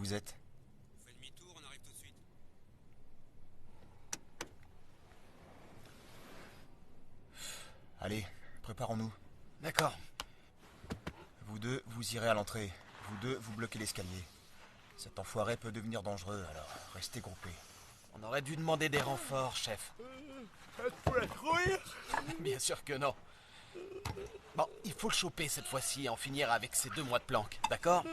vous êtes? On fait demi-tour, on arrive tout de suite. Allez, préparons-nous. D'accord. Vous deux, vous irez à l'entrée. Vous deux, vous bloquez l'escalier. Cet enfoiré peut devenir dangereux, alors restez groupés. On aurait dû demander des renforts, chef. Pour la courir? Bien sûr que non. Bon, il faut le choper cette fois-ci et en finir avec ces 2 mois de planque, d'accord?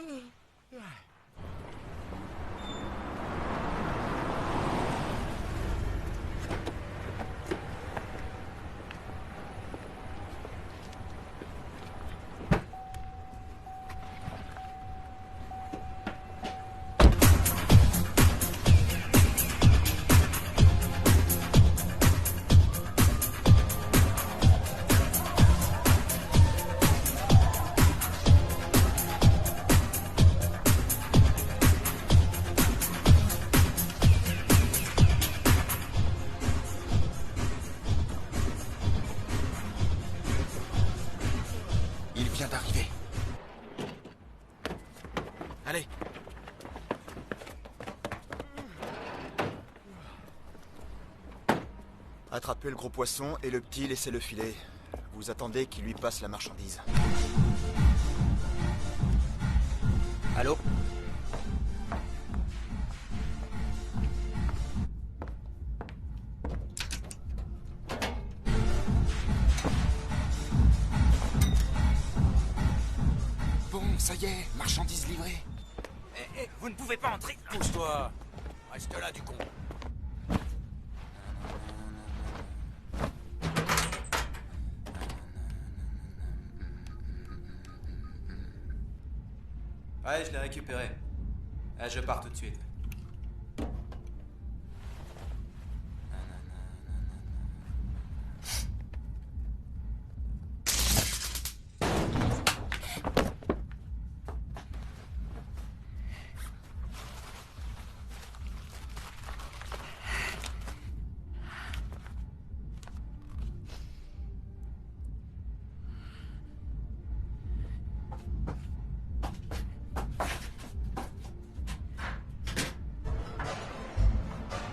Il vient d'arriver. Allez. Attrapez le gros poisson et le petit, laissez-le filer. Vous attendez qu'il lui passe la marchandise. Allô? Bon, ça y est, marchandise livrée. Vous ne pouvez pas entrer. Pousse-toi. Reste là, du con. Ouais, je l'ai récupéré. Je pars tout de suite.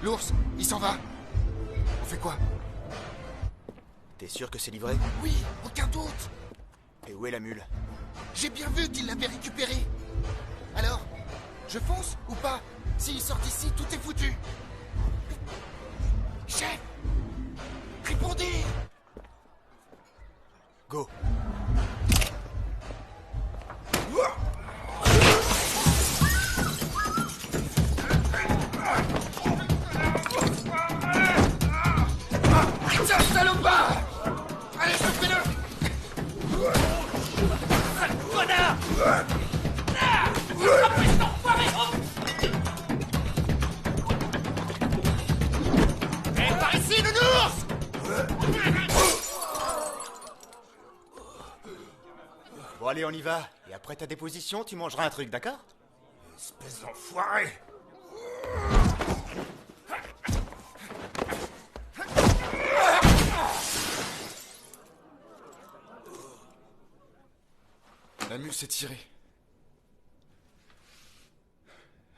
L'ours, il s'en va. On fait quoi? T'es sûr que c'est livré? Oui, aucun doute. Et où est la mule? J'ai bien vu qu'il l'avait récupéré. Alors, je fonce ou pas? S'il sort d'ici, tout est foutu. Chef! Répondez! Go. Tiens, salopard! Allez, chopez-le! Connard! Par ici, nounours! Bon, allez, on y va. Et après ta déposition, tu mangeras un truc, d'accord? Espèce d'enfoiré! La mule s'est tirée.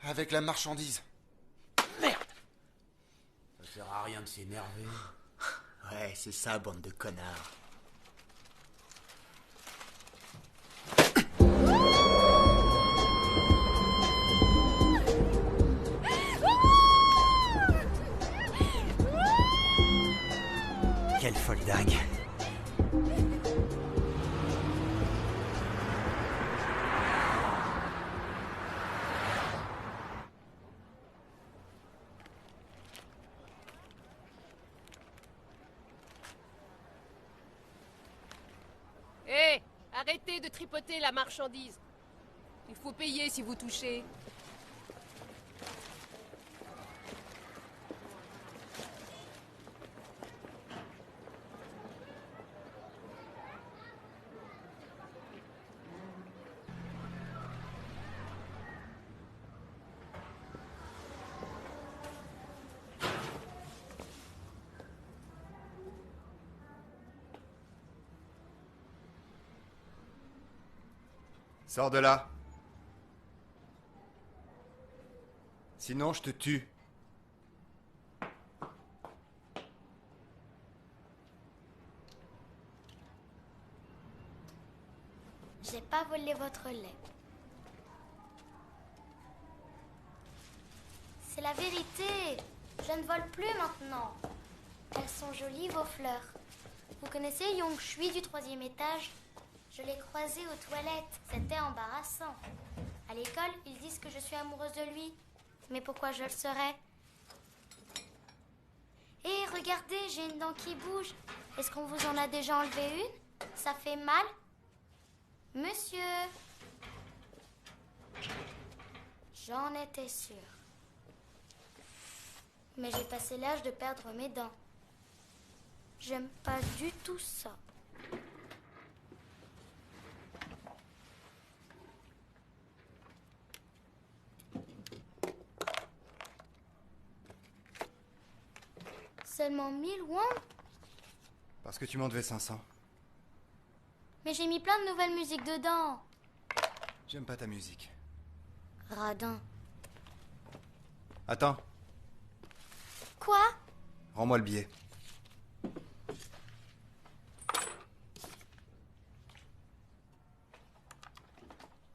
Avec la marchandise. Merde! Ça sert à rien de s'énerver. Ouais, c'est ça, bande de connards. Quelle folle dingue. Hé, arrêtez de tripoter la marchandise. Il faut payer si vous touchez. Sors de là. Sinon, je te tue. J'ai pas volé votre lait. C'est la vérité. Je ne vole plus maintenant. Elles sont jolies, vos fleurs. Vous connaissez Yong Shui du 3e étage? Je l'ai croisé aux toilettes. C'était embarrassant. À l'école, ils disent que je suis amoureuse de lui. Mais pourquoi je le serais? Hé, regardez, j'ai une dent qui bouge. Est-ce qu'on vous en a déjà enlevé une? Ça fait mal? Monsieur? J'en étais sûre. Mais j'ai passé l'âge de perdre mes dents. J'aime pas du tout ça. Seulement 1000 won? Parce que tu m'en devais 500. Mais j'ai mis plein de nouvelles musiques dedans. J'aime pas ta musique. Radin. Attends, Quoi? rends-moi le billet.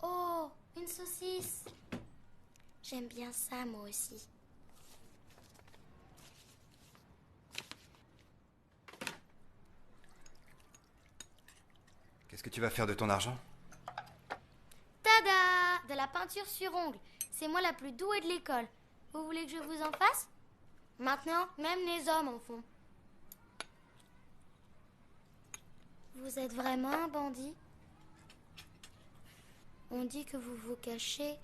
Oh, une saucisse. J'aime bien ça, moi aussi. Qu'est-ce que tu vas faire de ton argent? Tada! De la peinture sur ongles. C'est moi la plus douée de l'école. Vous voulez que je vous en fasse? Maintenant, même les hommes en font. Vous êtes vraiment un bandit? On dit que vous vous cachez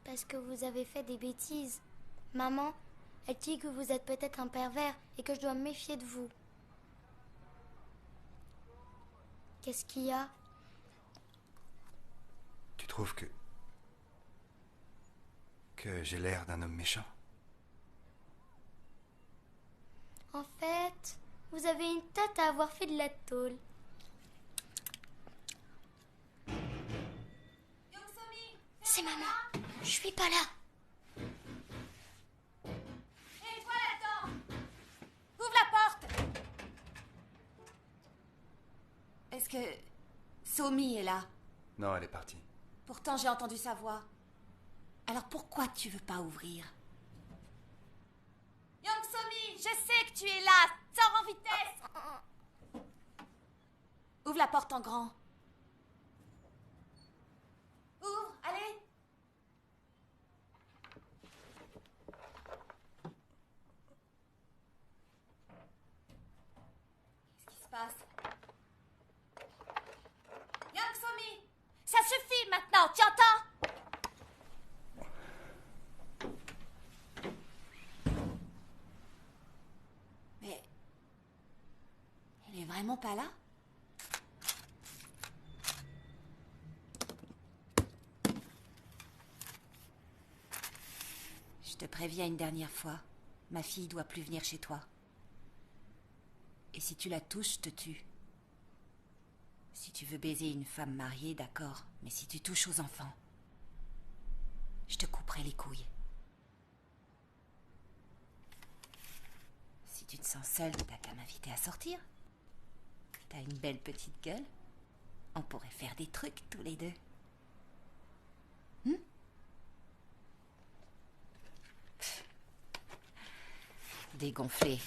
parce que vous avez fait des bêtises. Maman, elle dit que vous êtes peut-être un pervers et que je dois me méfier de vous. Qu'est-ce qu'il y a? Tu trouves que j'ai l'air d'un homme méchant? En fait, vous avez une tête à avoir fait de la tôle. C'est maman. Je suis pas là. Hé, toi là-dedans! Ouvre la porte! Est-ce que Somi est là? Non, elle est partie. Pourtant, j'ai entendu sa voix. Alors pourquoi tu veux pas ouvrir? Young Somi, je sais que tu es là! Sors en vitesse! Ouvre la porte en grand. Ouvre, allez! Qu'est-ce qui se passe? Young Somi! Ça suffit maintenant, tu entends? Mais... elle est vraiment pas là? Je te préviens une dernière fois. Ma fille doit plus venir chez toi. Et si tu la touches, je te tue. Si tu veux baiser une femme mariée, d'accord. Mais si tu touches aux enfants, je te couperai les couilles. Si tu te sens seule, t'as qu'à m'inviter à sortir. T'as une belle petite gueule. On pourrait faire des trucs tous les deux. Dégonflé.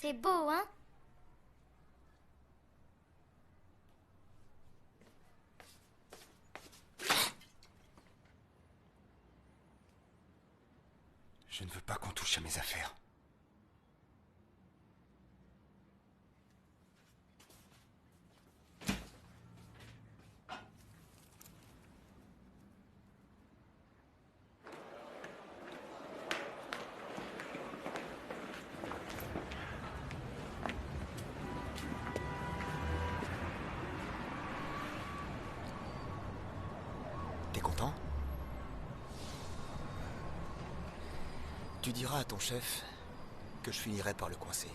C'est beau, hein? Je ne veux pas qu'on touche à mes affaires. T'es content? Tu diras à ton chef que je finirai par le coincer.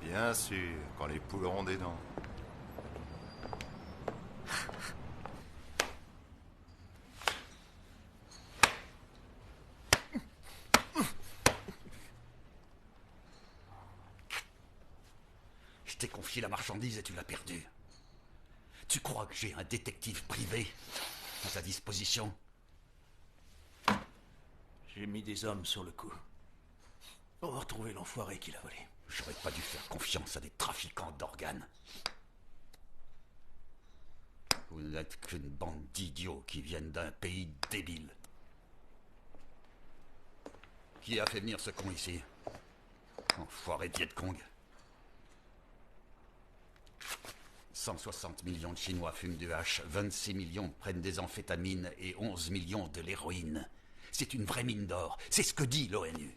Bien sûr, quand les poules auront des dents. Je t'ai confié la marchandise et tu l'as perdue. Tu crois que j'ai un détective privé à ta disposition? J'ai mis des hommes sur le coup. On va retrouver l'enfoiré qui l'a volé. J'aurais pas dû faire confiance à des trafiquants d'organes. Vous n'êtes qu'une bande d'idiots qui viennent d'un pays débile. Qui a fait venir ce con ici? Enfoiré de Viet Cong. 160 millions de Chinois fument du hache, 26 millions prennent des amphétamines et 11 millions de l'héroïne. C'est une vraie mine d'or, c'est ce que dit l'ONU.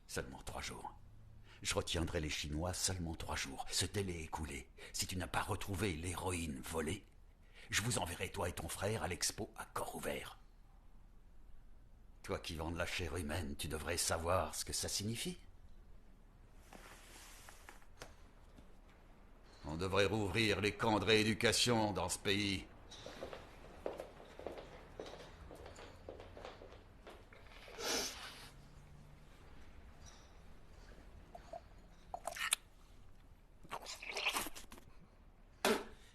Seulement 3 jours. Je retiendrai les Chinois seulement 3 jours. Ce délai écoulé, si tu n'as pas retrouvé l'héroïne volée, je vous enverrai toi et ton frère à l'expo à corps ouvert. Toi qui vends de la chair humaine, tu devrais savoir ce que ça signifie. On devrait rouvrir les camps de rééducation dans ce pays.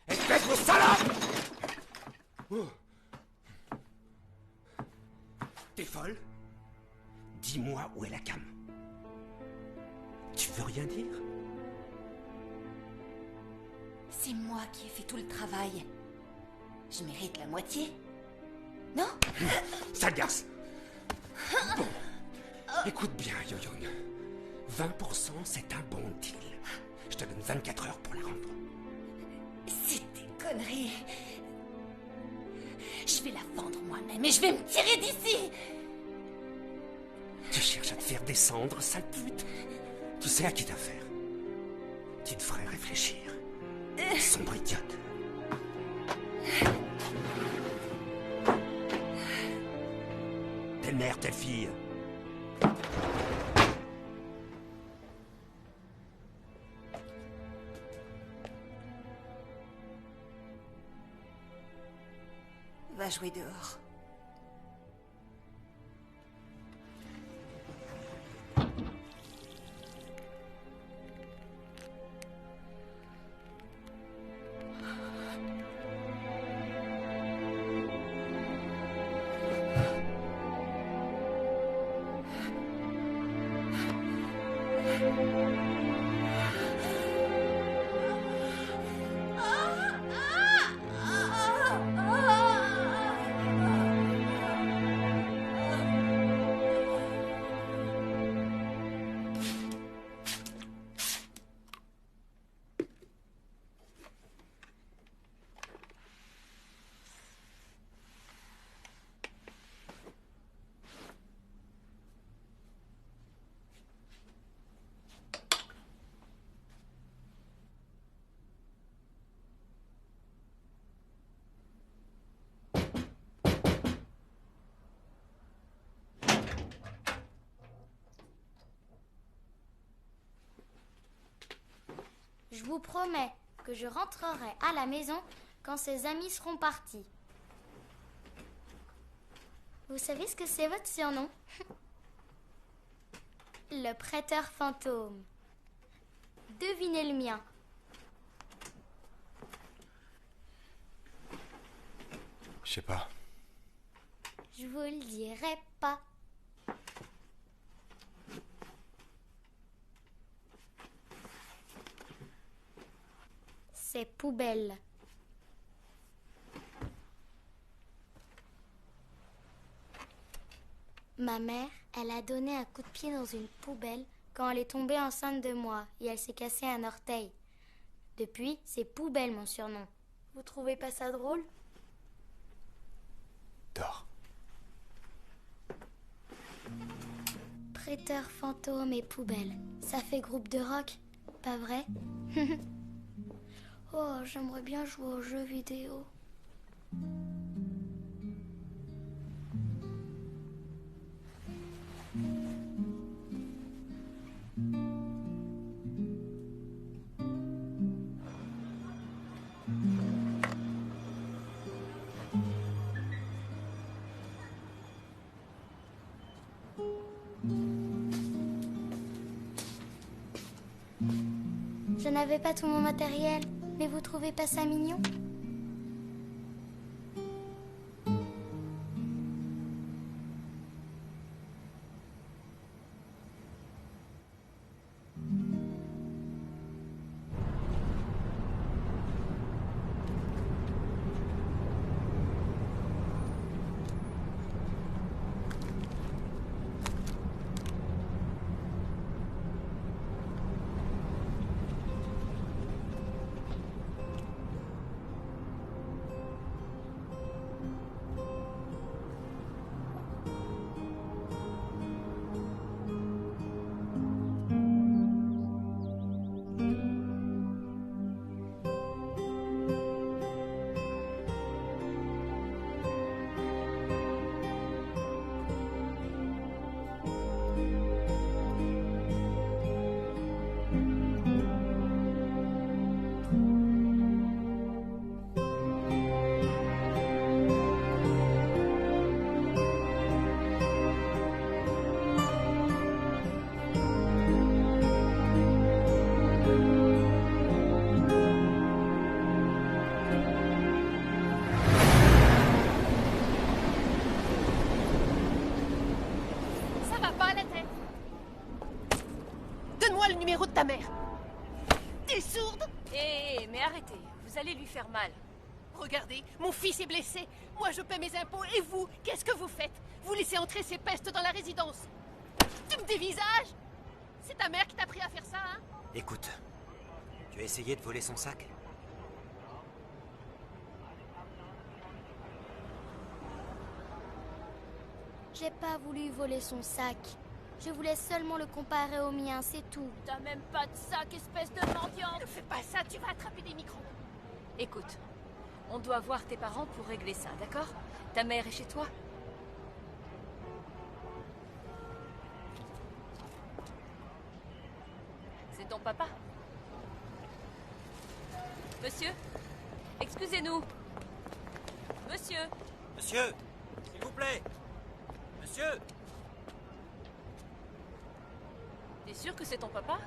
Espèce de salope! T'es folle? Dis-moi où est la cam. Tu veux rien dire? C'est moi qui ai fait tout le travail. Je mérite la moitié. Non? Ça agace. Bon. Écoute bien, Yo-Young. 20%, c'est un bon deal. Je te donne 24 heures pour la rendre. C'est des conneries. Je vais la vendre moi-même et je vais me tirer d'ici. Tu cherches à te faire descendre, sale pute. Tu sais à qui t'affaire. Tu devrais réfléchir. Sombre idiote. Telle mère, telle fille. Va jouer dehors. Je vous promets que je rentrerai à la maison quand ses amis seront partis. Vous savez ce que c'est votre surnom? Le prêteur fantôme. Devinez le mien. Je sais pas. Je vous le dirai pas. C'est poubelle. Ma mère, elle a donné un coup de pied dans une poubelle quand elle est tombée enceinte de moi et elle s'est cassé un orteil. Depuis, c'est Poubelle mon surnom. Vous trouvez pas ça drôle? Dors. Prêteur fantôme et Poubelle, ça fait groupe de rock, pas vrai? Oh, j'aimerais bien jouer aux jeux vidéo. Je n'avais pas tout mon matériel, mais vous trouvez pas ça mignon? Donne-moi le numéro de ta mère. T'es sourde? Hé, mais arrêtez, vous allez lui faire mal. Regardez, mon fils est blessé. Moi, je paie mes impôts. Et vous, qu'est-ce que vous faites? Vous laissez entrer ces pestes dans la résidence. Tu me dévisages? C'est ta mère qui t'a appris à faire ça, hein? Écoute, tu as essayé de voler son sac? J'ai pas voulu voler son sac. Je voulais seulement le comparer au mien, c'est tout. T'as même pas de sac, espèce de mendiante! Ne fais pas ça, tu vas attraper des microbes. Écoute, on doit voir tes parents pour régler ça, d'accord? Ta mère est chez toi? C'est ton papa? Monsieur? Excusez-nous. Monsieur? Monsieur, s'il vous plaît. Monsieur! T'es sûr que c'est ton papa?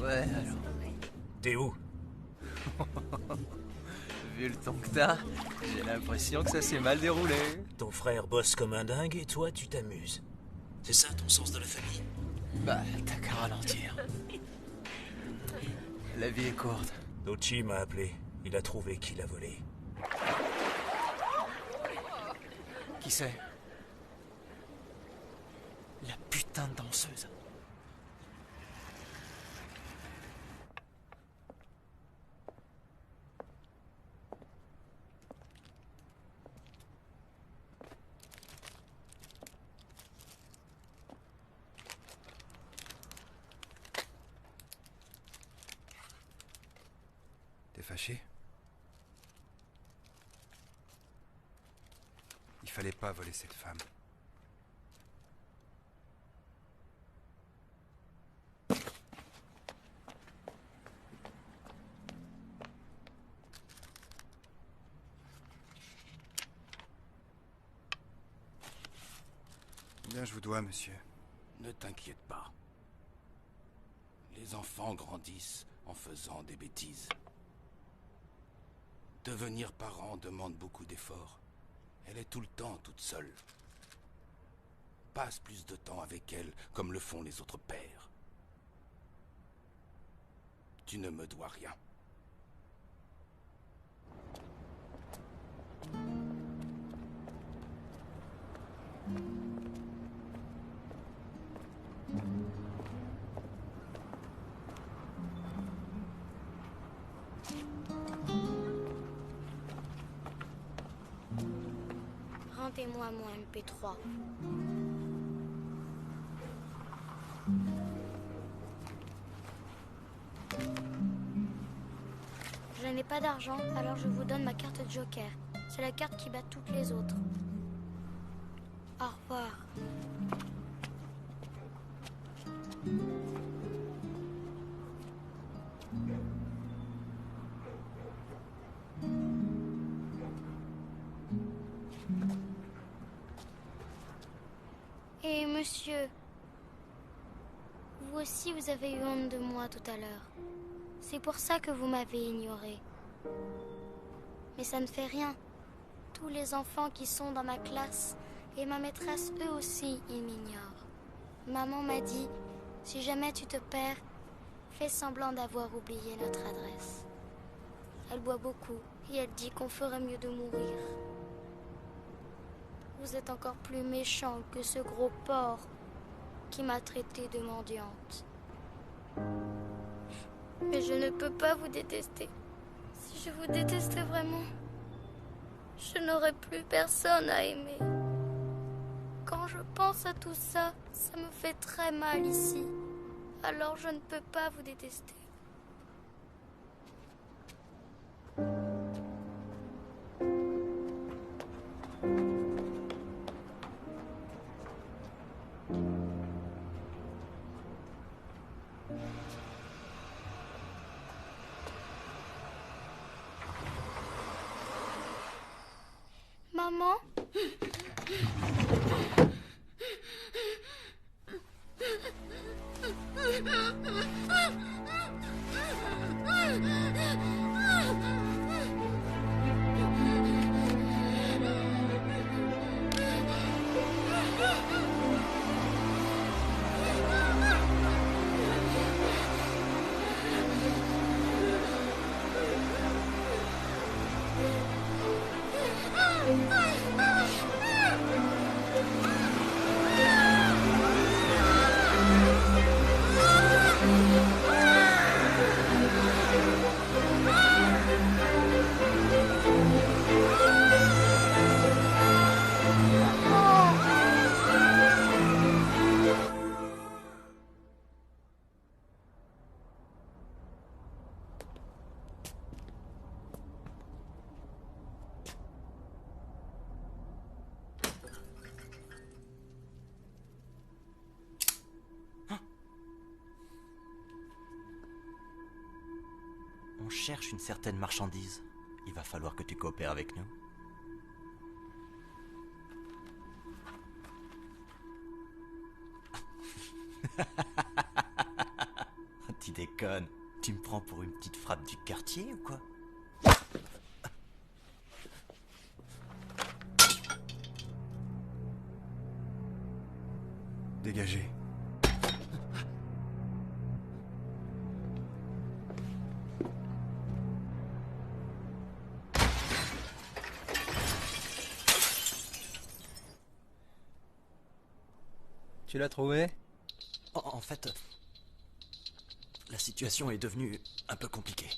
Ouais, alors. T'es où? Vu le temps que t'as, j'ai l'impression que ça s'est mal déroulé. Ton frère bosse comme un dingue et toi, tu t'amuses. C'est ça ton sens de la famille? Bah, t'as qu'à ralentir. La vie est courte. Dochi m'a appelé. Il a trouvé qui l'a volé. Qui c'est? La putain de danseuse. T'es fâché? Il fallait pas voler cette femme. Combien je vous dois, monsieur? Ne t'inquiète pas. Les enfants grandissent en faisant des bêtises. Devenir parent demande beaucoup d'efforts. Elle est tout le temps toute seule. Passe plus de temps avec elle, comme le font les autres pères. Tu ne me dois rien. Offrez-moi mon MP3. Je n'ai pas d'argent, alors je vous donne ma carte de Joker. C'est la carte qui bat toutes les autres. Au revoir. Et monsieur, vous aussi vous avez eu honte de moi tout à l'heure. C'est pour ça que vous m'avez ignoré. Mais ça ne fait rien. Tous les enfants qui sont dans ma classe et ma maîtresse, eux aussi, ils m'ignorent. Maman m'a dit, si jamais tu te perds, fais semblant d'avoir oublié notre adresse. Elle boit beaucoup et elle dit qu'on ferait mieux de mourir. Vous êtes encore plus méchant que ce gros porc qui m'a traité de mendiante. Mais je ne peux pas vous détester. Si je vous détestais vraiment, je n'aurais plus personne à aimer. Quand je pense à tout ça, ça me fait très mal ici. Alors je ne peux pas vous détester. Maman? On cherche une certaine marchandise. Il va falloir que tu coopères avec nous. Tu déconnes. Tu me prends pour une petite frappe du quartier ou quoi? Dégagez. Tu l'as trouvé? En fait, la situation est devenue un peu compliquée.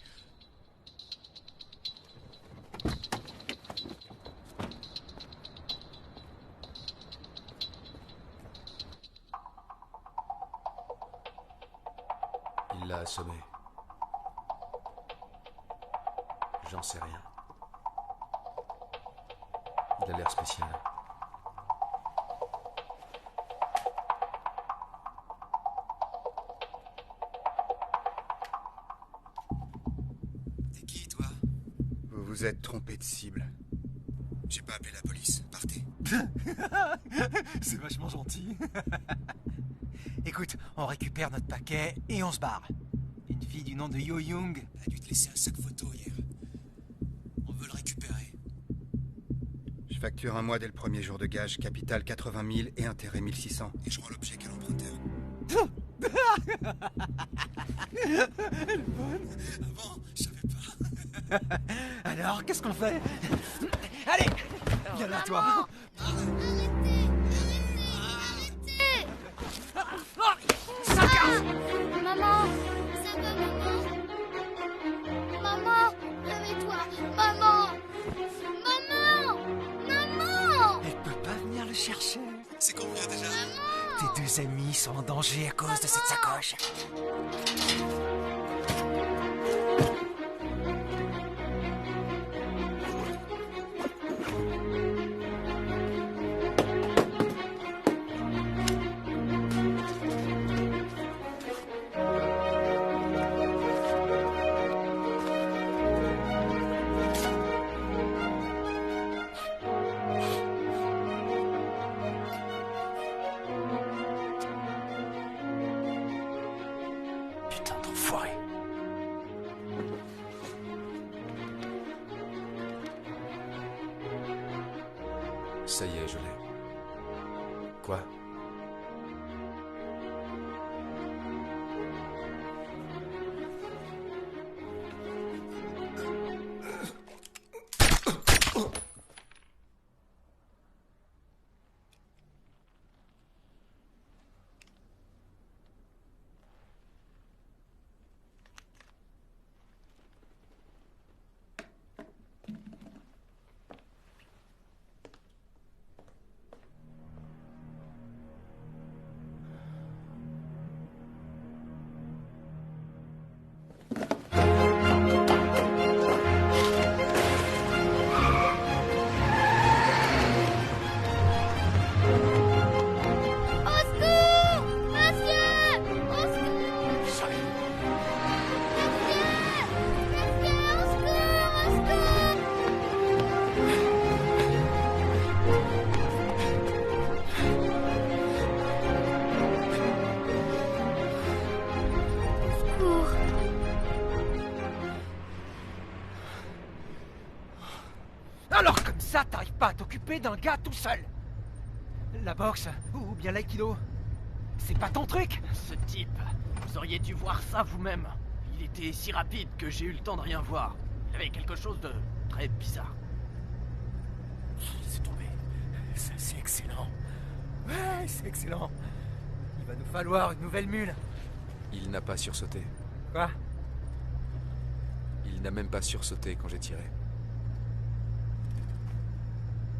Il l'a assommé. J'en sais rien. Il a l'air spécial. T'es qui, toi? Vous vous êtes trompé de cible. J'ai pas appelé la police. Partez. C'est vachement gentil. Écoute, on récupère notre paquet et on se barre. Une fille du nom de Yo Young a dû te laisser un sac photo hier. On veut le récupérer. Je facture un mois dès le premier jour de gage, capital 80 000 et intérêt 1600. Et je rends l'objet qu'à l'emprunteur. Elle est bonne. Ah bon, je savais pas. Alors, qu'est-ce qu'on fait? Allez, viens là, toi. Maman, ça va, maman? Maman, réveille-toi. Maman! Maman! Maman! Elle peut cherchais. C'est combien déjà? Tes deux amis sont en danger à cause de cette sacoche. Putain d'enfoiré. Ça y est, je l'ai. Quoi? Alors comme ça, t'arrives pas à t'occuper d'un gars tout seul. La boxe, ou bien l'aïkido, c'est pas ton truc. Ce type, vous auriez dû voir ça vous-même. Il était si rapide que j'ai eu le temps de rien voir. Il avait quelque chose de très bizarre. Laissez tomber. Ça, c'est excellent. Ouais, c'est excellent. Il va nous falloir une nouvelle mule. Il n'a pas sursauté. Quoi? Il n'a même pas sursauté quand j'ai tiré.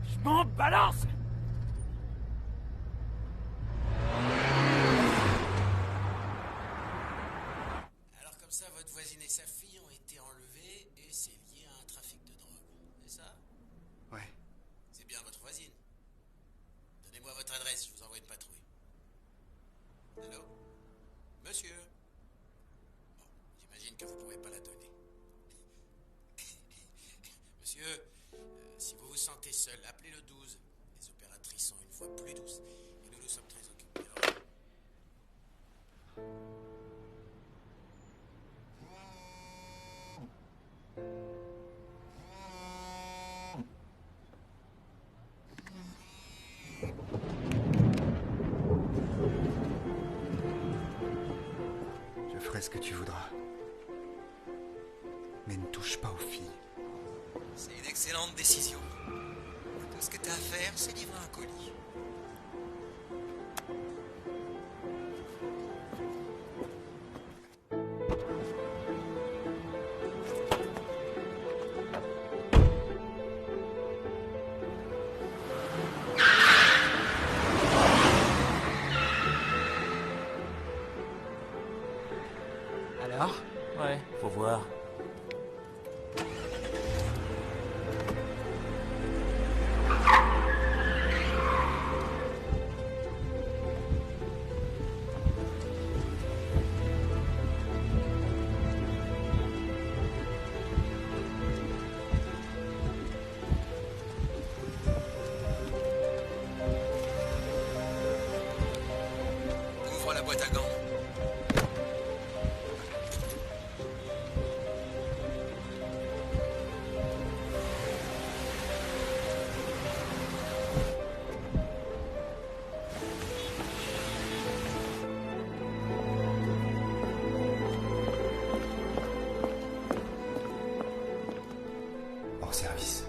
Je m'en balance! Alors comme ça, votre voisine et sa fille ont été enlevées et c'est lié à un trafic de drogue. C'est ça? Ouais. C'est bien votre voisine. Donnez-moi votre adresse, je vous envoie une patrouille. Allô? Monsieur? Bon, j'imagine que vous pouvez pas la donner. Monsieur, si vous vous sentez seul, appelez le 12. Les opératrices sont une fois plus douces et nous sommes très occupés. Alors... Je ferai ce que tu voudras. Mais ne touche pas aux filles. C'est une excellente décision. Tout ce que t'as à faire, c'est livrer un colis. Alors? Ouais, faut voir. Ouvre la boîte à gants. Hors service.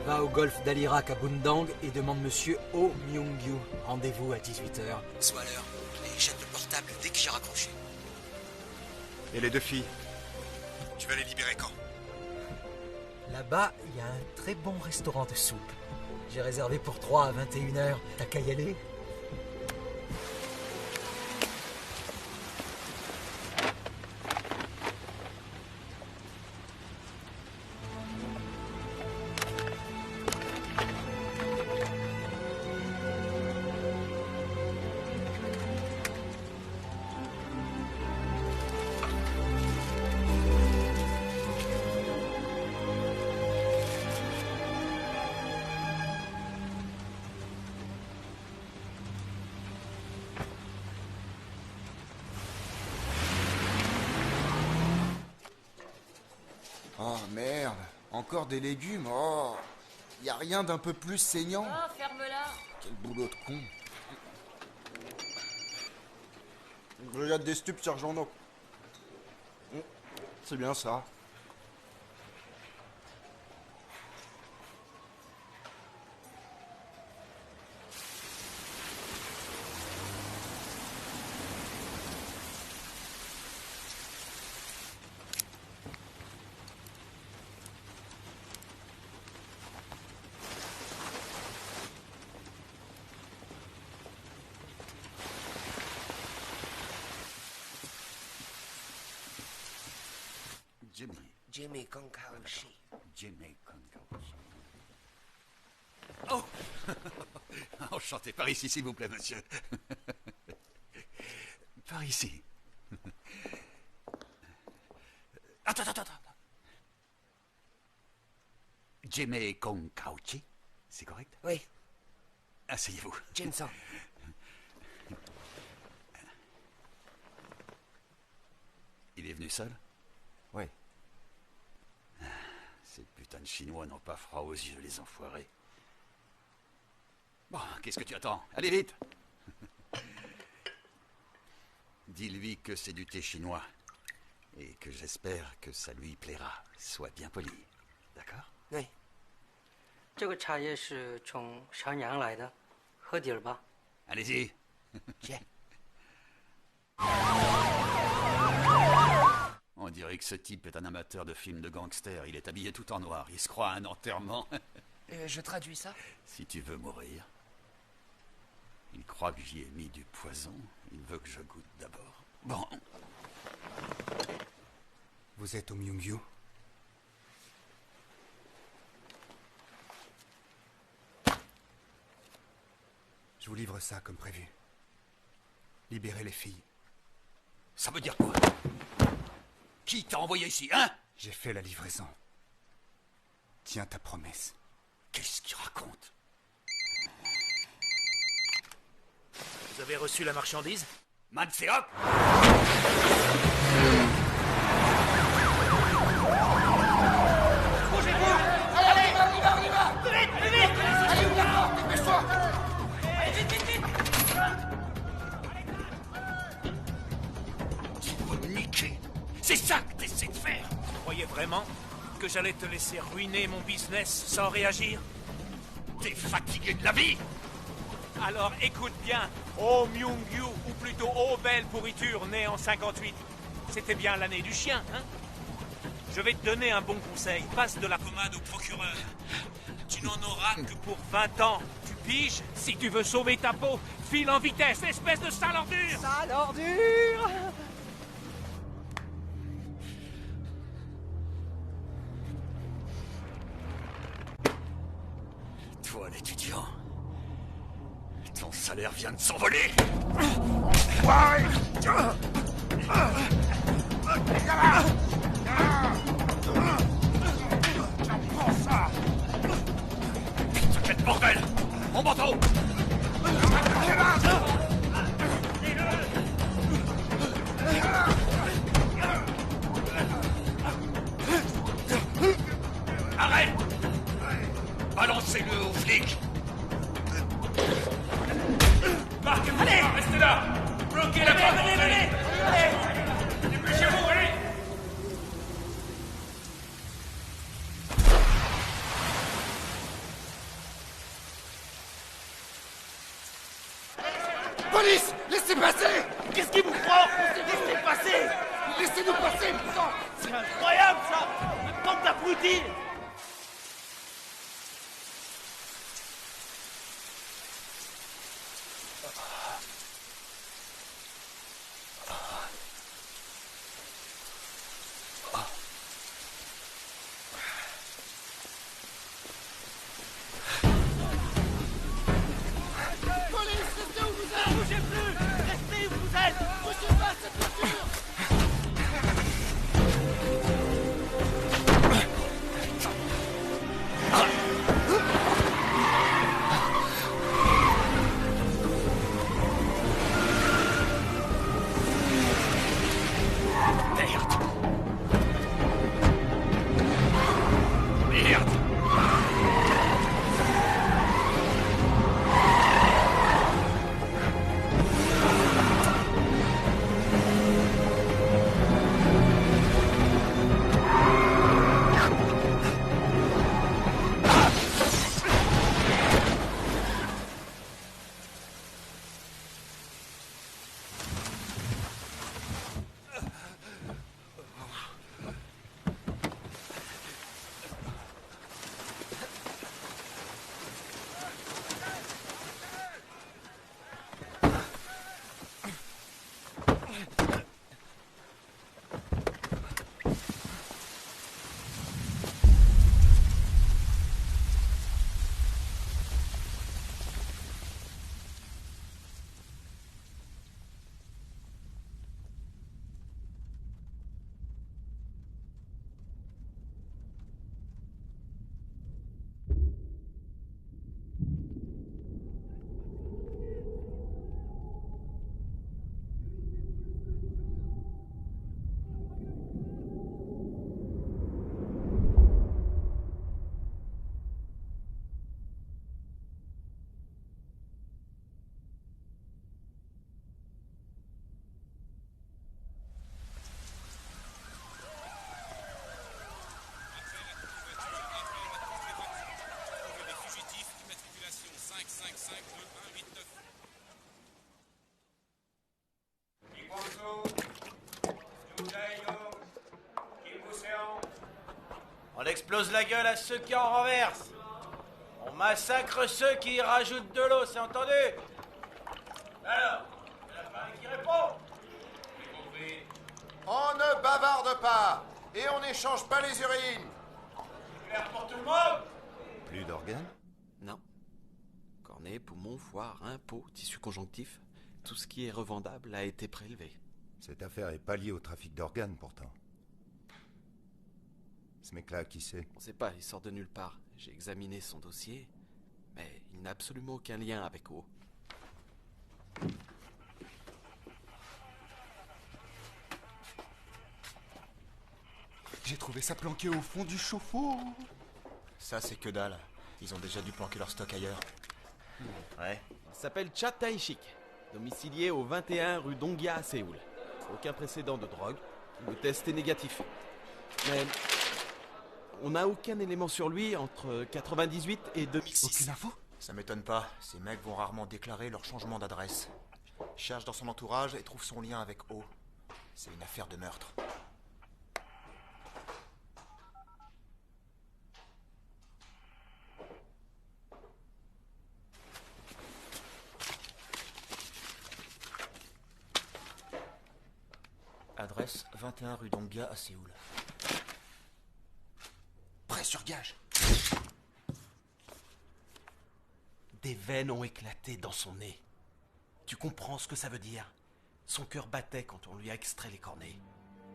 Va au golfe d'Alirak à Bundang et demande monsieur Oh Myung-gyu. Rendez-vous à 18h. Soit l'heure. portable dès que j'ai raccroché. Et les 2 filles? Tu vas les libérer quand? Là-bas, il y a un très bon restaurant de soupe. J'ai réservé pour 3 à 21h. T'as qu'à y aller? Oh merde, encore des légumes, oh. Y a rien d'un peu plus saignant? Oh, ferme-la. Quel boulot de con. Brigade des stupes, sergent No. C'est bien ça. Jimmy Konkauchi. Jimmy Konkauchi. Oh Enchanté. Par ici, s'il vous plaît, monsieur. Par ici. Attends. Jimmy Konkauchi, c'est correct? Oui. Asseyez-vous. Jinsan. Il est venu seul? Oui. Ces putains de Chinois n'ont pas froid aux yeux, les enfoirés. Bon, qu'est-ce que tu attends? Allez vite! Dis-lui que c'est du thé chinois. Et que j'espère que ça lui plaira. Sois bien poli. D'accord? Oui. 这个茶叶是从长阳来的，喝点儿吧。 Allez-y. On dirait que ce type est un amateur de films de gangsters. Il est habillé tout en noir. Il se croit à un enterrement. Je traduis ça? Si tu veux mourir. Il croit que j'y ai mis du poison. Il veut que je goûte d'abord. Bon. Vous êtes au Myungyu? Je vous livre ça comme prévu. Libérez les filles. Ça veut dire quoi? Qui t'a envoyé ici, hein? J'ai fait la livraison. Tiens ta promesse. Qu'est-ce qu'il raconte? Vous avez reçu la marchandise? Manseok! Bougez-vous! Allez, on y va! Plus vite! Allez, ouvre la porte, dépêche-toi! Allez, vite! Tu vas me niquer! C'est ça que t'essaies de faire! Tu croyais vraiment que j'allais te laisser ruiner mon business sans réagir? T'es fatigué de la vie? Alors écoute bien, Oh Myungyu, ou plutôt Oh belle pourriture née en 58. C'était bien l'année du chien, hein? Je vais te donner un bon conseil. Passe de la pommade au procureur. Tu n'en auras que pour 20 ans. Tu piges? Si tu veux sauver ta peau, file en vitesse, espèce de sale ordure! Sale ordure! Toi, l'étudiant, ton salaire vient de s'envoler. Putain, quel bordel! Mon manteau! Arrête! Balancez-le aux flics! Allez! Restez là! Bloquez la porte! dire! Police, restez où vous êtes! Bougez plus! Restez où vous êtes! Bougez pas, cette voiture! Merde! Merde! On explose la gueule à ceux qui en renversent. On massacre ceux qui y rajoutent de l'eau, c'est entendu? Alors, il y en a pas un qui répond? J'ai compris. On ne bavarde pas et on n'échange pas les urines. C'est clair pour tout le monde? Plus d'organes? Non. Cornée, poumon, foie, rein, peau, tissu conjonctif, tout ce qui est revendable a été prélevé. Cette affaire est pas liée au trafic d'organes pourtant. Ce mec-là, qui c'est? On sait pas, il sort de nulle part. J'ai examiné son dossier, mais il n'a absolument aucun lien avec O. J'ai trouvé ça planqué au fond du chauffe-eau. Ça, c'est que dalle. Ils ont déjà dû planquer leur stock ailleurs. Ouais. Il s'appelle Cha Tae-shik, domicilié au 21 rue Dongya à Séoul. Aucun précédent de drogue. Le test est négatif. Mais on n'a aucun élément sur lui entre 98 et 2006. Aucune info? Ça m'étonne pas. Ces mecs vont rarement déclarer leur changement d'adresse. Cherche dans son entourage et trouve son lien avec O. C'est une affaire de meurtre. Adresse 21 rue Dongya à Séoul. Prêt sur gage. Des veines ont éclaté dans son nez. Tu comprends ce que ça veut dire? Son cœur battait quand on lui a extrait les cornets.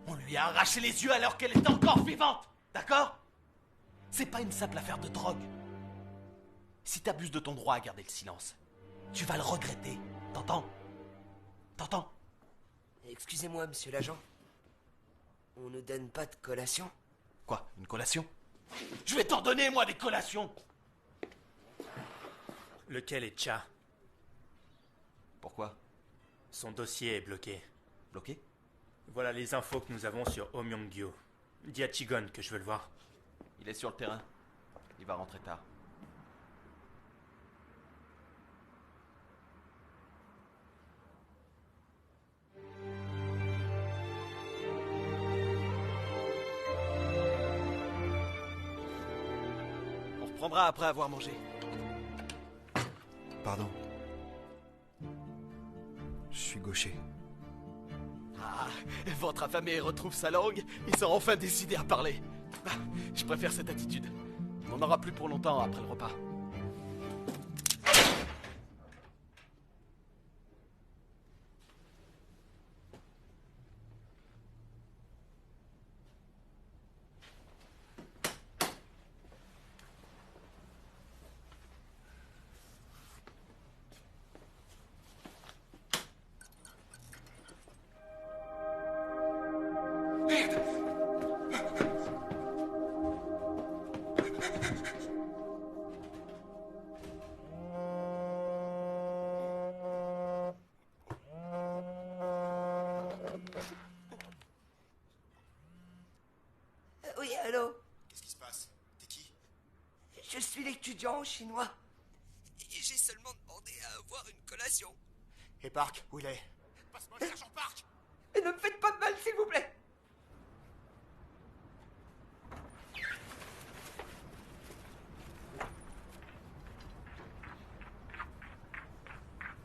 On lui a arraché les yeux alors qu'elle était encore vivante. D'accord? C'est pas une simple affaire de drogue. Si t'abuses de ton droit à garder le silence, tu vas le regretter. T'entends? T'entends? Excusez-moi, monsieur l'agent. On ne donne pas de collation? Quoi? Une collation? Je vais t'en donner, moi, des collations! Lequel est Cha? Pourquoi? Son dossier est bloqué. Bloqué? Voilà les infos que nous avons sur Oh Myung-gyu. Dis à Chigon que je veux le voir. Il est sur le terrain. Il va rentrer tard. prendras après avoir mangé. Pardon. Je suis gaucher. Ah, votre affamé retrouve sa langue, ils sont enfin décidés à parler. Ah, je préfère cette attitude. On n'en aura plus pour longtemps après le repas. Oui, allô? Qu'est-ce qui se passe? T'es qui? Je suis l'étudiant chinois. Et j'ai seulement demandé à avoir une collation. Et Park, où il est? Passe-moi le sergent Park! Et ne me faites pas de mal, s'il vous plaît.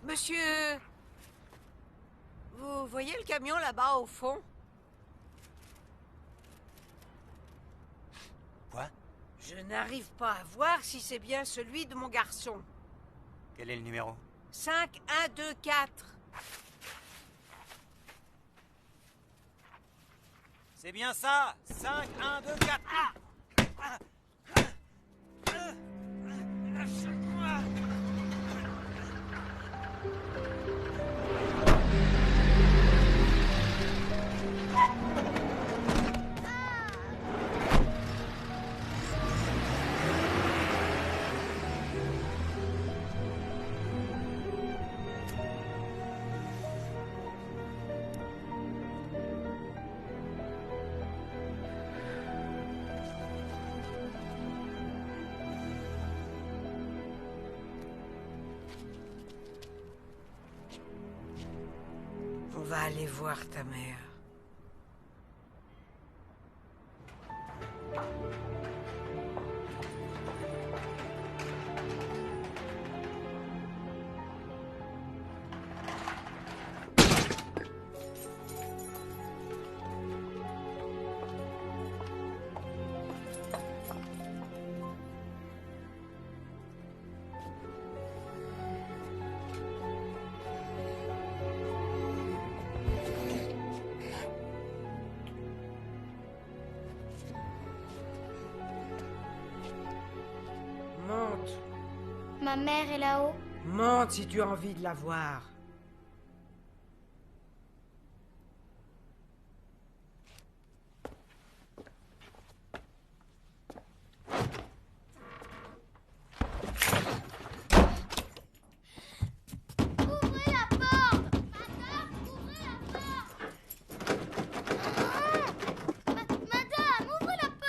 Monsieur... Vous voyez le camion là-bas au fond? Quoi? Je n'arrive pas à voir si c'est bien celui de mon garçon. Quel est le numéro? 5, 1, 2, 4. C'est bien ça! 5, 1, 2, 4! Lâchez-moi! On va aller voir ta mère. Monte. Ma mère est là-haut. Monte si tu as envie de la voir. Ouvrez la porte! Madame, ouvrez la porte! Madame, ouvrez la porte!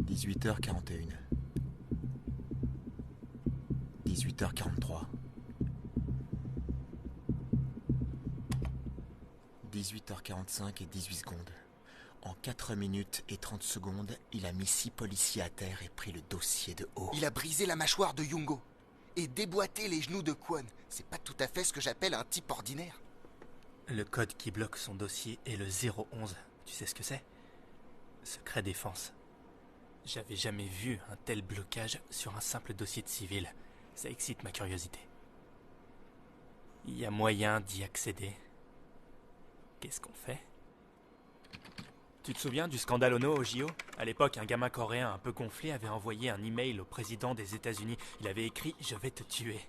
– 18h41. 18h43. 18h45 et 18 secondes. En 4 minutes et 30 secondes, il a mis 6 policiers à terre et pris le dossier de haut. Il a brisé la mâchoire de Yungo et déboîté les genoux de Kwon. C'est pas tout à fait ce que j'appelle un type ordinaire. Le code qui bloque son dossier est le 011. Tu sais ce que c'est? Secret défense. J'avais jamais vu un tel blocage sur un simple dossier de civil. Ça excite ma curiosité. Il y a moyen d'y accéder. Qu'est-ce qu'on fait? Tu te souviens du scandale Ono au JO? À l'époque, un gamin coréen un peu gonflé avait envoyé un email au président des États-Unis. Il avait écrit « Je vais te tuer ».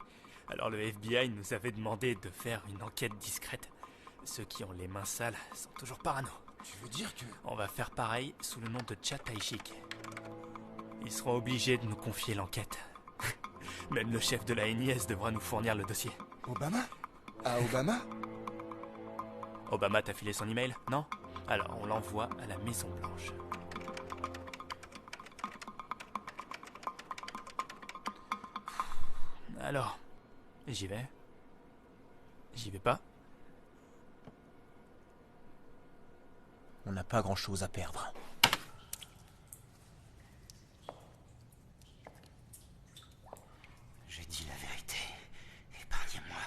Alors le FBI nous avait demandé de faire une enquête discrète. Ceux qui ont les mains sales sont toujours parano. Tu veux dire que... On va faire pareil sous le nom de Cha Tae-shik. Ils seront obligés de nous confier l'enquête. Même le chef de la NIS devra nous fournir le dossier. Obama? À Obama? Obama t'a filé son email, non? Alors on l'envoie à la Maison Blanche. Alors, j'y vais? J'y vais pas? On n'a pas grand-chose à perdre. Je dis la vérité. Épargnez-moi.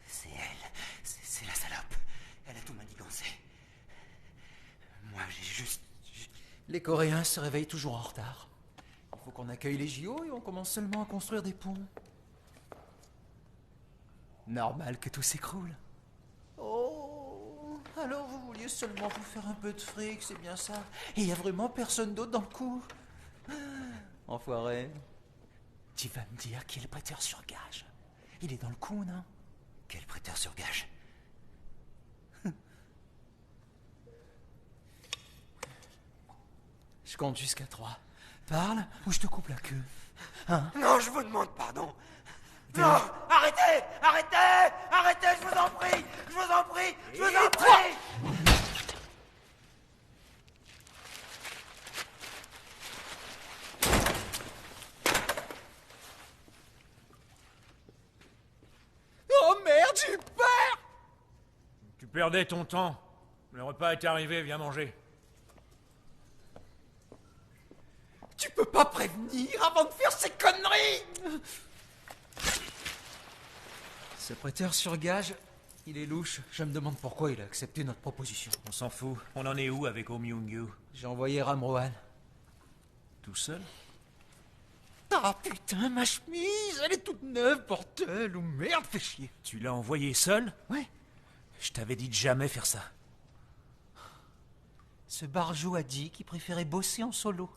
C'est elle. C'est la salope. Elle a tout manigancé. Moi, j'ai juste... Les Coréens se réveillent toujours en retard. Il faut qu'on accueille les JO et on commence seulement à construire des ponts. Normal que tout s'écroule. Oh, alors vous vouliez seulement vous faire un peu de fric, c'est bien ça. Et il n'y a vraiment personne d'autre dans le coup. Enfoiré. Tu vas me dire qui est le prêteur sur gage. Il est dans le coup, non? Quel prêteur sur gage? Je compte jusqu'à 3. Parle ou je te coupe la queue. Hein? Non, je vous demande pardon. Des... Non, arrêtez, arrêtez, arrêtez, je vous en prie, je vous en prie, je vous en prie. Oh merde, j'ai peur! Tu perdais ton temps. Le repas est arrivé, viens manger. Tu peux pas prévenir avant de faire ces conneries! Ce prêteur sur gage, il est louche. Je me demande pourquoi il a accepté notre proposition. On s'en fout. On en est où avec Oh Myung-gyu? J'ai envoyé Ramrohan. Tout seul? Ah putain, ma chemise, elle est toute neuve, bordel, ou merde, fais chier. Tu l'as envoyé seul? Ouais. Je t'avais dit de jamais faire ça. Ce barjot a dit qu'il préférait bosser en solo.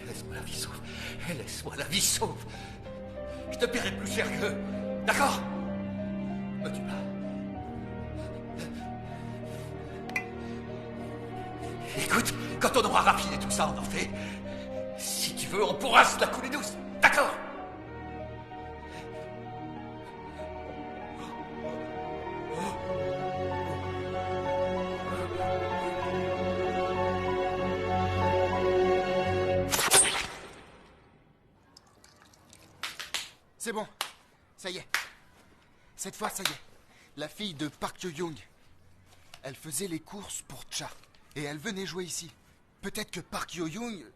Laisse-moi la vie sauve. Laisse-moi la vie sauve. Je te paierai plus cher qu'eux. D'accord? Me tue pas. Écoute, quand on aura raffiné tout ça, on en fait. Si tu veux, on pourra se la couler douce. D'accord? C'est bon. Ça y est. Cette fois, ça y est. La fille de Park Yo-young. Elle faisait les courses pour Cha. Et elle venait jouer ici. Peut-être que Park Yo-young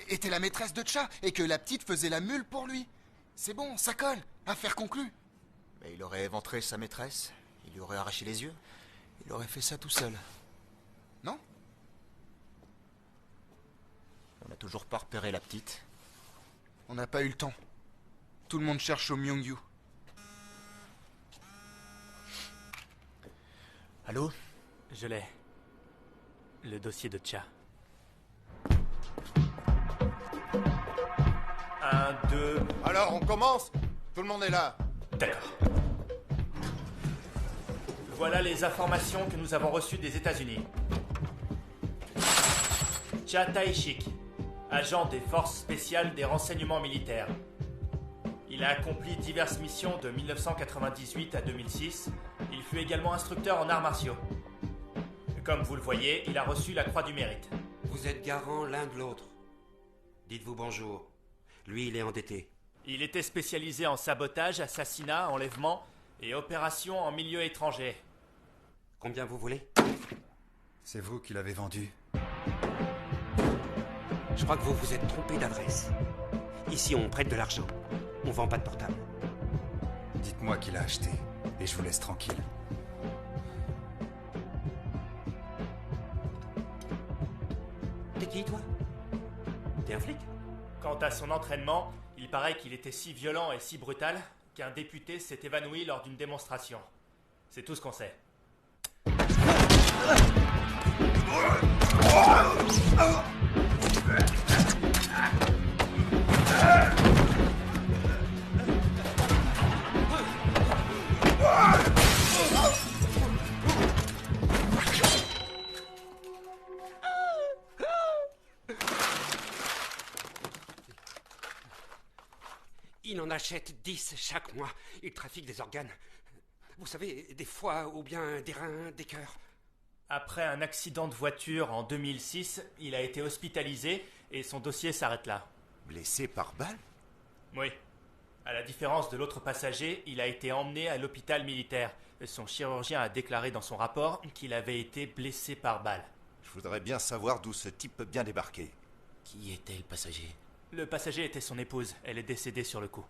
était la maîtresse de Cha et que la petite faisait la mule pour lui. C'est bon, ça colle. Affaire conclue. Mais il aurait éventré sa maîtresse. Il lui aurait arraché les yeux. Il aurait fait ça tout seul. Non? On n'a toujours pas repéré la petite. On n'a pas eu le temps. Tout le monde cherche au Myung-gyu. Allô? Je l'ai. Le dossier de Cha. 1, 2... Alors, on commence? Tout le monde est là. D'accord. Voilà les informations que nous avons reçues des États-Unis. Cha Tae-shik, agent des forces spéciales des renseignements militaires. Il a accompli diverses missions de 1998 à 2006. Il fut également instructeur en arts martiaux. Comme vous le voyez, il a reçu la Croix du Mérite. Vous êtes garants l'un de l'autre. Dites-vous bonjour. Lui, il est endetté. Il était spécialisé en sabotage, assassinat, enlèvement et opérations en milieu étranger. Combien vous voulez? C'est vous qui l'avez vendu. Je crois que vous vous êtes trompé d'adresse. Ici, on prête de l'argent. On vend pas de portable. Dites-moi qui l'a acheté, et je vous laisse tranquille. T'es qui, toi? T'es un flic? Quant à son entraînement, il paraît qu'il était si violent et si brutal qu'un député s'est évanoui lors d'une démonstration. C'est tout ce qu'on sait. Il en achète 10 chaque mois. Il trafique des organes. Vous savez, des foies ou bien des reins, des cœurs. Après un accident de voiture en 2006, il a été hospitalisé et son dossier s'arrête là. Blessé par balle? Oui. À la différence de l'autre passager, il a été emmené à l'hôpital militaire. Son chirurgien a déclaré dans son rapport qu'il avait été blessé par balle. Je voudrais bien savoir d'où ce type peut bien débarquer. Qui était le passager? Le passager était son épouse. Elle est décédée sur le coup.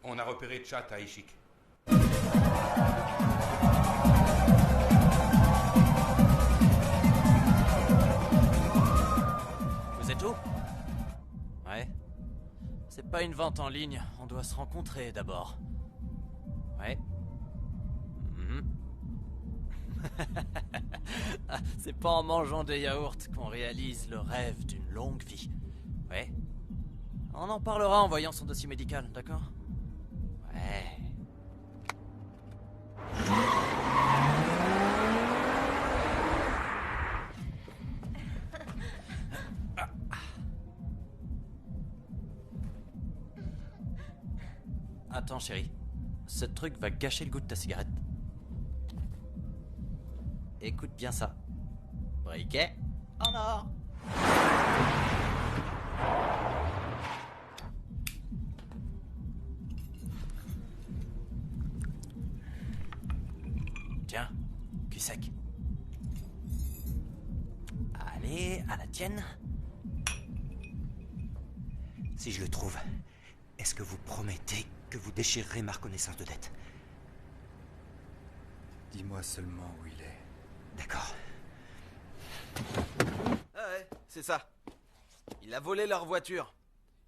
On a repéré Chat à Ishik. Vous êtes où? Ouais. C'est pas une vente en ligne, on doit se rencontrer d'abord. Ouais. C'est pas en mangeant des yaourts qu'on réalise le rêve d'une longue vie. Ouais. On en parlera en voyant son dossier médical, d'accord? Ouais. Attends, chérie. Ce truc va gâcher le goût de ta cigarette. Écoute bien ça. Briquet en or. Tiens, cul sec. Allez, à la tienne. Si je le trouve, est-ce que vous promettez que vous déchirerez ma reconnaissance de dette? Dis-moi seulement où il est. D'accord. Ah ouais, c'est ça. Il a volé leur voiture.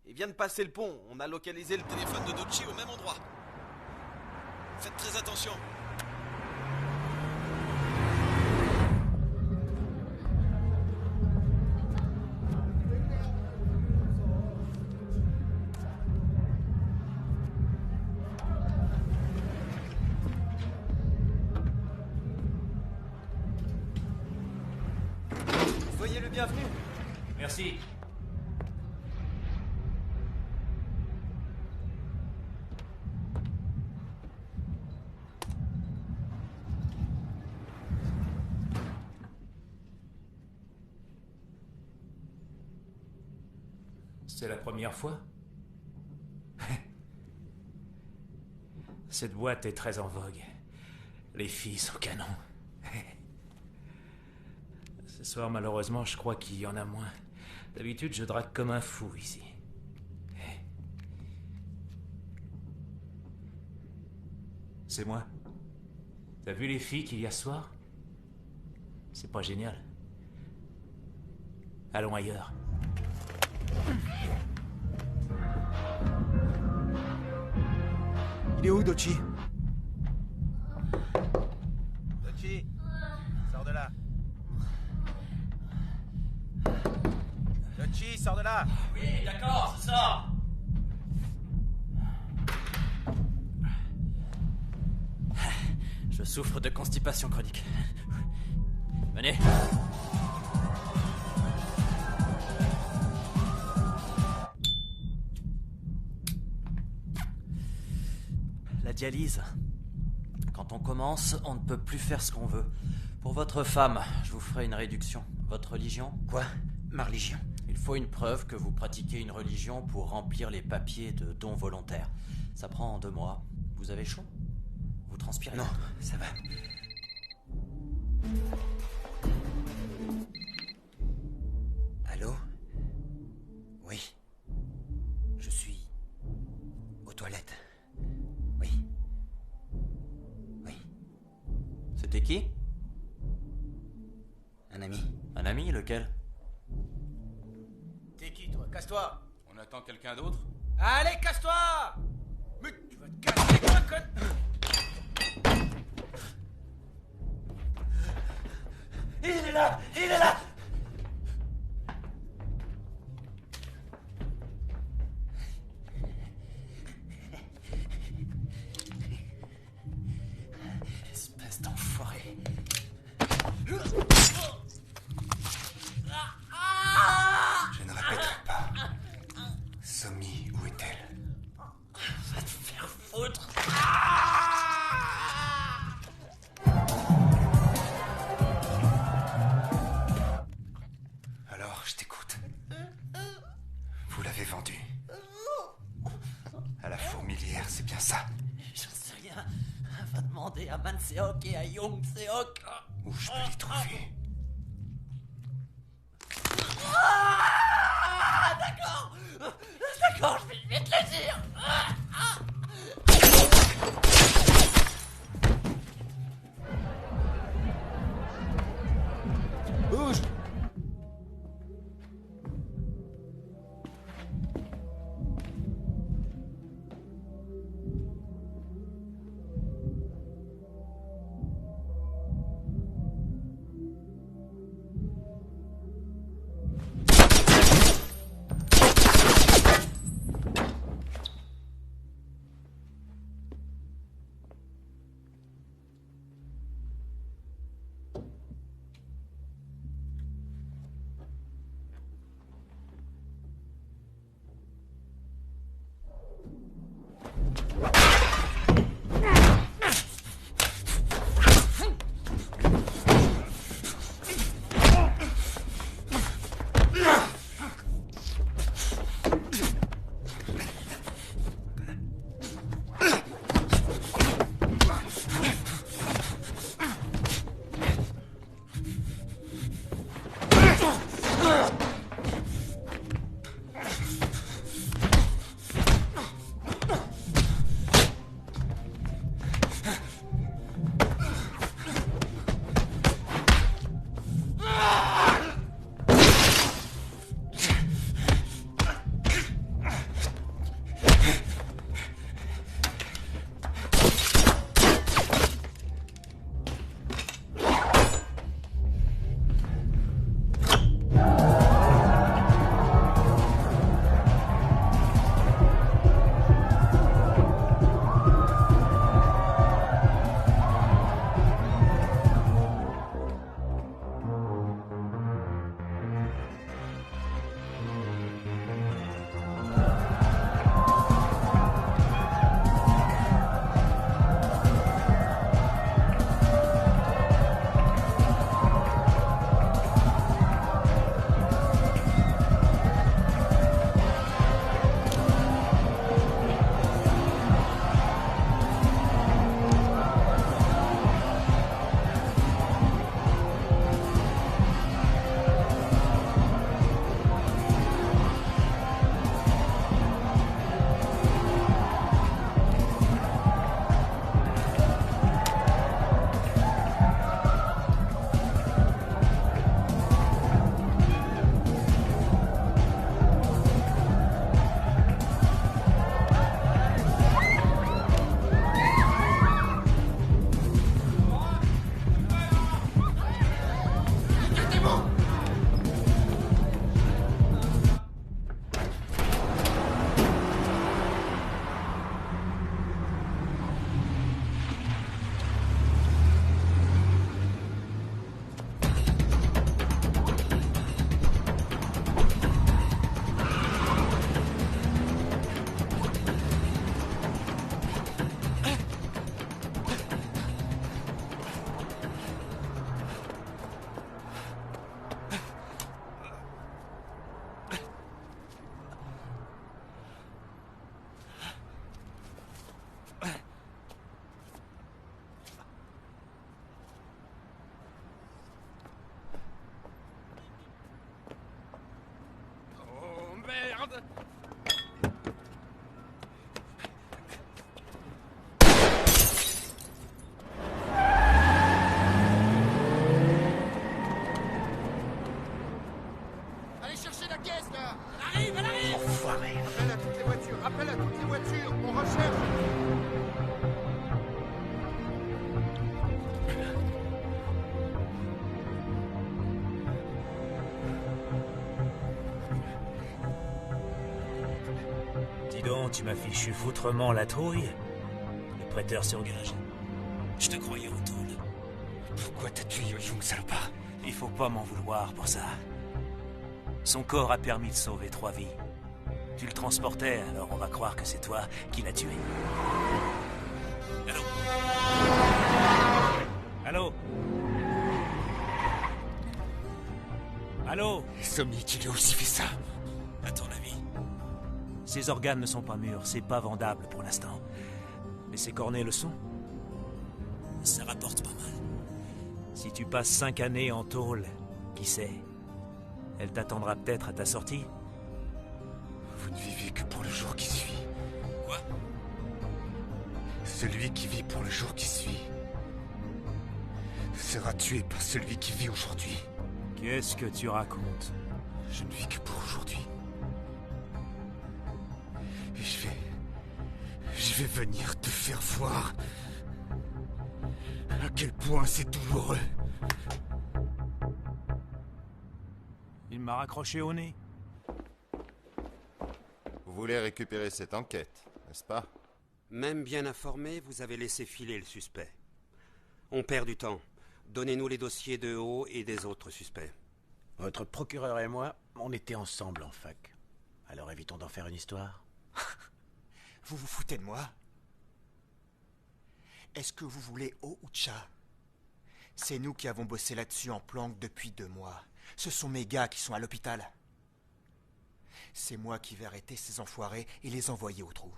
Il vient de passer le pont. On a localisé le téléphone de Dochi au même endroit. Faites très attention. Soyez le bienvenu. Merci. C'est la première fois? Cette boîte est très en vogue. Les filles sont canons. Ce soir, malheureusement, je crois qu'il y en a moins. D'habitude, je drague comme un fou ici. C'est moi. T'as vu les filles qu'il y a ce soir? C'est pas génial. Allons ailleurs. Il est où, Dochi? Dochi, sors de là. Dochi, sors de là. Oui, d'accord, sors. Je souffre de constipation chronique. Venez. La dialyse. Quand on commence, on ne peut plus faire ce qu'on veut. Pour votre femme, je vous ferai une réduction. Votre religion? Quoi? Ma religion? Il faut une preuve que vous pratiquez une religion pour remplir les papiers de dons volontaires. Ça prend 2 mois. Vous avez chaud? Vous transpirez? Non, ça va. Allô? Oui. Je suis aux toilettes. Oui. Oui. C'était qui? Un ami. Un ami, lequel? T'es qui, toi? Casse-toi. On attend quelqu'un d'autre? Allez, casse-toi! Mais tu vas te casser quoi, con... Il est là! Il est là! Espèce d'enfoiré. Je ne répéterai pas. Somi, où est-elle? Va te faire foutre. Alors, je t'écoute. Vous l'avez vendue. À la fourmilière, c'est bien ça? J'en sais rien. Va demander à Man Seok et à Young Seok. Où je peux les trouver? Ah, d'accord. D'accord, je vais te le dire. Bouge! enfoiré. Appelle à toutes les voitures, appelle à toutes les voitures, on recherche. Dis donc, tu m'as fichu foutrement la trouille. Le prêteur sur gage. Je te croyais en tôle. Pourquoi t'as tué Yo-Young, salopard? Il faut pas m'en vouloir pour ça. Son corps a permis de sauver 3 vies. Tu le transportais, alors on va croire que c'est toi qui l'as tué. Allô? Allô? Allô? Sommy, tu lui as aussi fait ça? À ton avis? Ses organes ne sont pas mûrs, c'est pas vendable pour l'instant. Mais ses cornets le sont. Ça rapporte pas mal. Si tu passes 5 années en tôle, qui sait? Elle t'attendra peut-être à ta sortie. Vous ne vivez que pour le jour qui suit. Quoi? Celui qui vit pour le jour qui suit sera tué par celui qui vit aujourd'hui. Qu'est-ce que tu racontes? Je ne vis que pour aujourd'hui. Et je vais venir te faire voir à quel point c'est douloureux. Il m'a raccroché au nez. Vous voulez récupérer cette enquête, n'est-ce pas? Même bien informé, vous avez laissé filer le suspect. On perd du temps. Donnez-nous les dossiers de O et des autres suspects. Votre procureur et moi, on était ensemble en fac. Alors évitons d'en faire une histoire. Vous vous foutez de moi? Est-ce que vous voulez O ou Cha? C'est nous qui avons bossé là-dessus en planque depuis 2 mois. Ce sont mes gars qui sont à l'hôpital. C'est moi qui vais arrêter ces enfoirés et les envoyer au trou.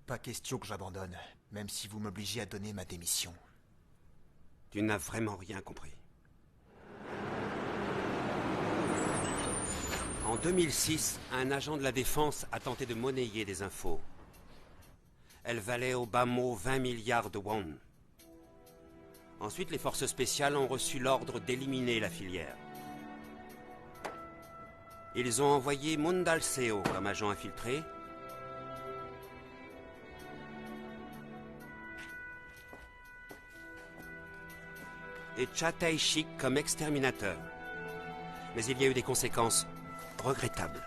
Pas question que j'abandonne, même si vous m'obligez à donner ma démission. Tu n'as vraiment rien compris. En 2006, un agent de la défense a tenté de monnayer des infos. Elles valaient au bas mot 20 milliards de won. Ensuite, les forces spéciales ont reçu l'ordre d'éliminer la filière. Ils ont envoyé Mundal Seo comme agent infiltré. Et Cha Tae-shik comme exterminateur. Mais il y a eu des conséquences regrettables.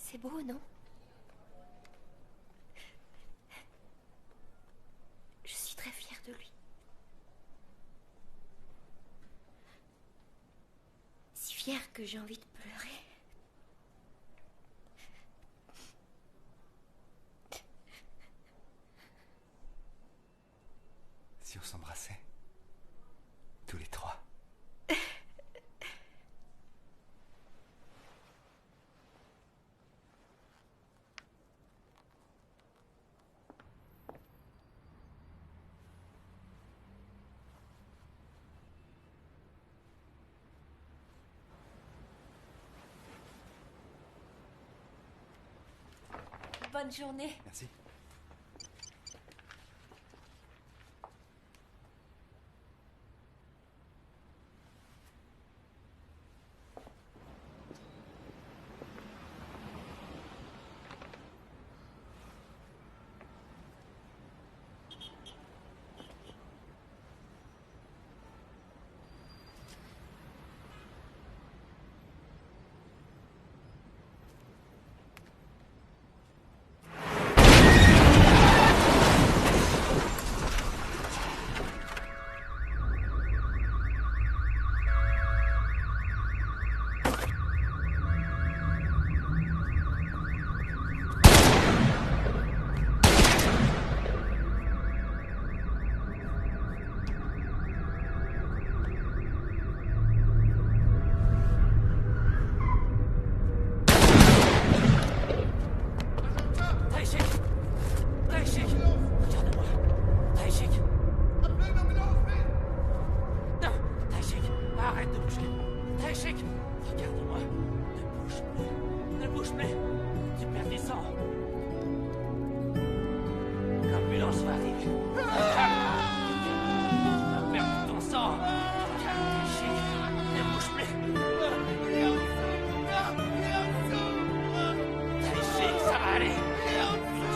C'est beau, non? Je suis très fière de lui. Si fière que j'ai envie de pleurer. Si on s'embrassait, tous les 3. Bonne journée. Merci. Arrête de bouger. Taishik, regarde-moi. Ne bouge plus. Ne bouge plus. Tu perds du sang. L'ambulance va arriver. Calme. Tu vas perdre ton sang. Calme, Taishik. Ne bouge plus. Taishik, ça va aller.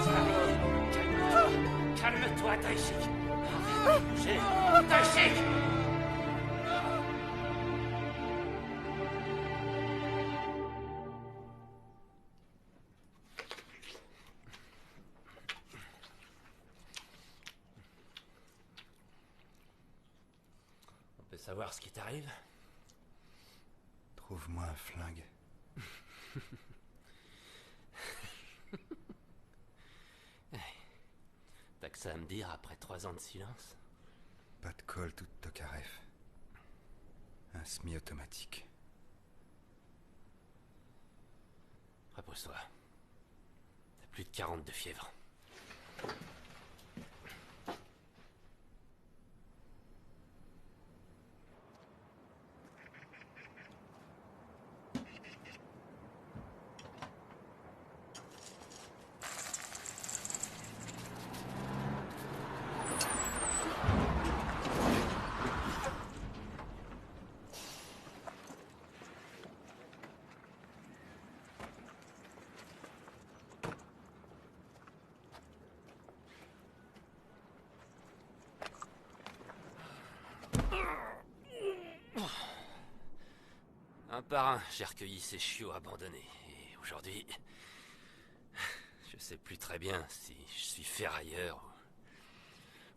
Ça va arriver. Calme-toi. Calme-toi, Taishik. Arrête de bouger. Taishik. Savoir ce qui t'arrive? Trouve-moi un flingue. T'as que ça à me dire après 3 ans de silence? Pas de colle, tout de Tokarev. Un semi-automatique. Repose-toi. T'as plus de 40 de fièvre. Un par un, j'ai recueilli ces chiots abandonnés. Et aujourd'hui, je sais plus très bien si je suis ferrailleur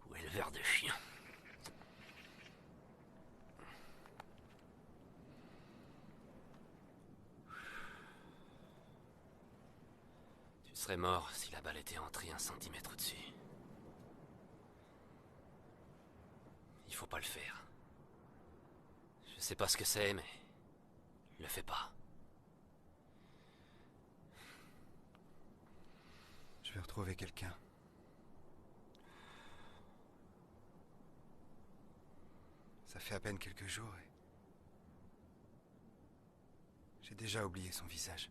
ou éleveur de chiens. Tu serais mort si la balle était entrée 1 centimètre au-dessus. Il faut pas le faire. Je sais pas ce que c'est, mais... le fais pas. Je vais retrouver quelqu'un. Ça fait à peine quelques jours et... j'ai déjà oublié son visage.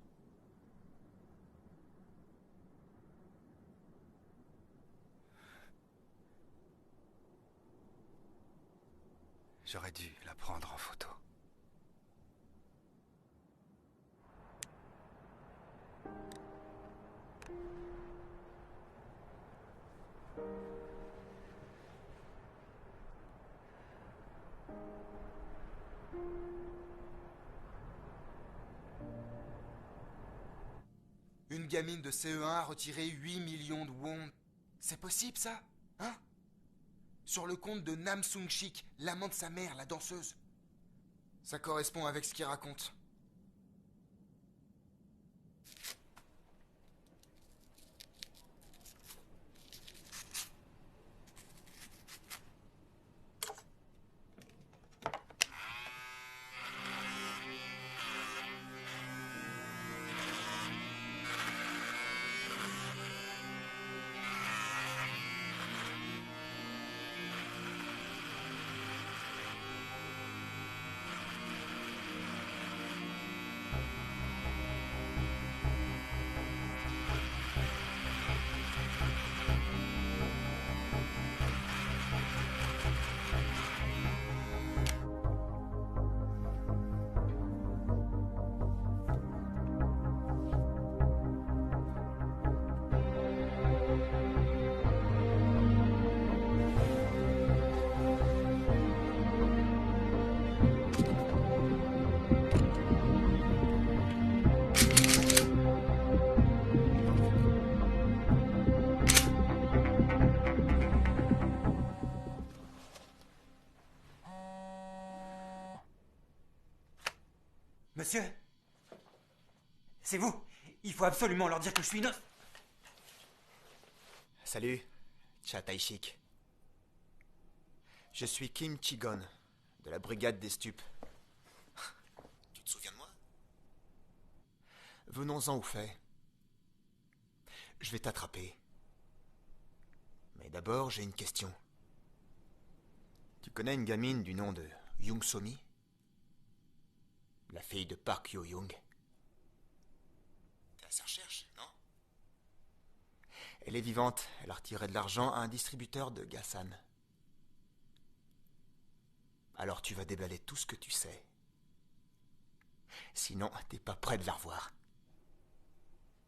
J'aurais dû la prendre en photo. Une gamine de CE1 a retiré 8 millions de won. C'est possible, ça? Hein? Sur le compte de Nam Sung-shik, l'amant de sa mère, la danseuse. Ça correspond avec ce qu'il raconte. Monsieur? C'est vous? Il faut absolument leur dire que je suis innocent. Salut, Cha Taishik. Je suis Kim Chi-gon, de la brigade des stupes. Tu te souviens de moi? Venons-en au fait. Je vais t'attraper. Mais d'abord, j'ai une question. Tu connais une gamine du nom de Young Somi? fille de Park Yo-young. T'es à sa recherche, non? Elle est vivante. Elle a retiré de l'argent à un distributeur de Gassan. Alors tu vas déballer tout ce que tu sais. Sinon, t'es pas prêt de la revoir.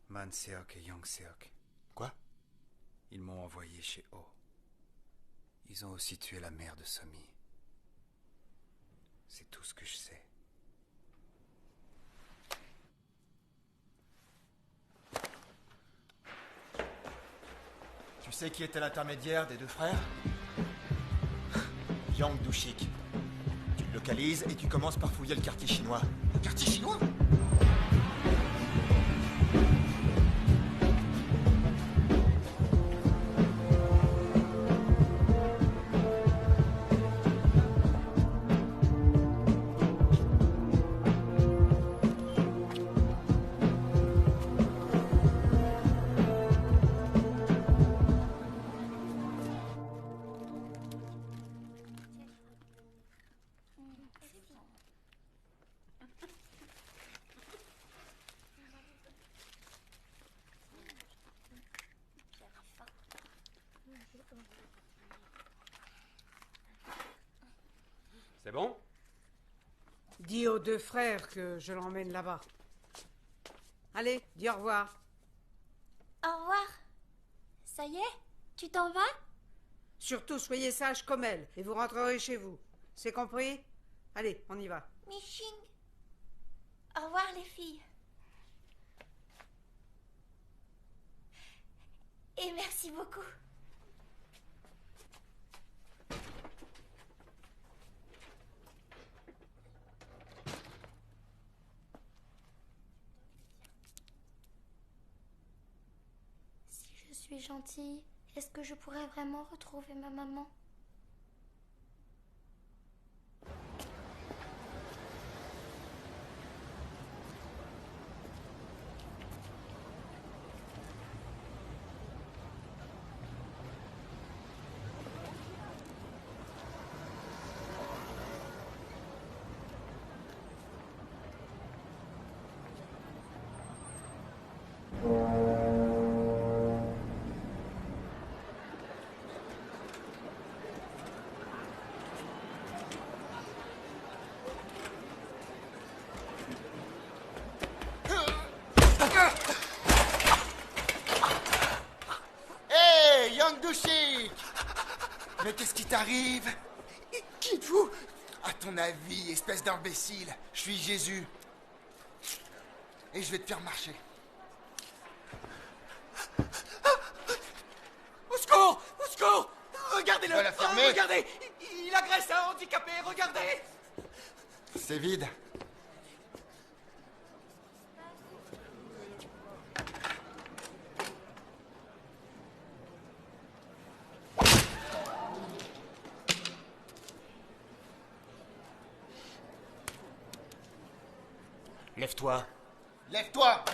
Man Seok et Young Seok. Quoi? Ils m'ont envoyé chez O. Ils ont aussi tué la mère de Somi. C'est tout ce que je sais. Tu sais qui était l'intermédiaire des deux frères? Yang Dushik. Tu le localises et tu commences par fouiller le quartier chinois. Le quartier chinois? C'est bon? Dis aux deux frères que je l'emmène là-bas. Allez, dis au revoir. Au revoir. Ça y est? Tu t'en vas? Surtout, soyez sages comme elle, et vous rentrerez chez vous. C'est compris? Allez, on y va. Mishing. Au revoir les filles. Et merci beaucoup. Si je suis gentille, est-ce que je pourrais vraiment retrouver ma maman? Hé, Yang Dushik! Mais qu'est-ce qui t'arrive? Qui êtes-vous? À ton avis, espèce d'imbécile, je suis Jésus. Et je vais te faire marcher. Au secours! Au secours! Regardez-le! Tu vas la fermer? Regardez! Il agresse un handicapé! Regardez! C'est vide. Lève-toi. Lève-toi!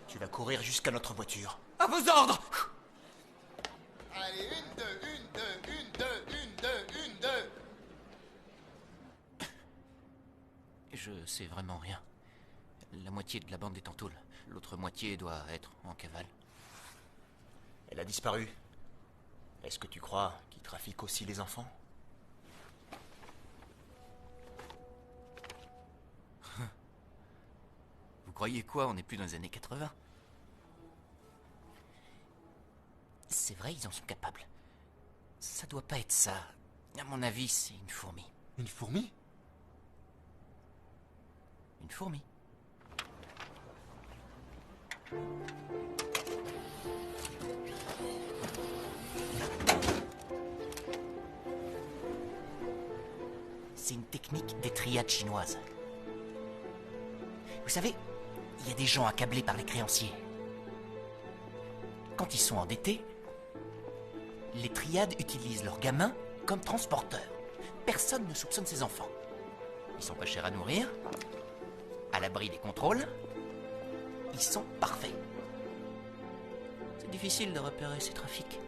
Tu vas courir jusqu'à notre voiture. À vos ordres! Allez, une, deux, une, deux, une, deux, une, deux, une, deux. Je sais vraiment rien. La moitié de la bande est en tôle. L'autre moitié doit être en cavale. Elle a disparu. Est-ce que tu crois qu'ils trafiquent aussi les enfants? Vous croyez quoi? On n'est plus dans les années 80. C'est vrai, ils en sont capables. Ça doit pas être ça. À mon avis, c'est une fourmi. Une fourmi? Une fourmi. C'est une technique des triades chinoises. Vous savez, il y a des gens accablés par les créanciers. Quand ils sont endettés, les triades utilisent leurs gamins comme transporteurs. Personne ne soupçonne ses enfants. Ils sont pas chers à nourrir, à l'abri des contrôles. Ils sont parfaits. C'est difficile de repérer ces trafics.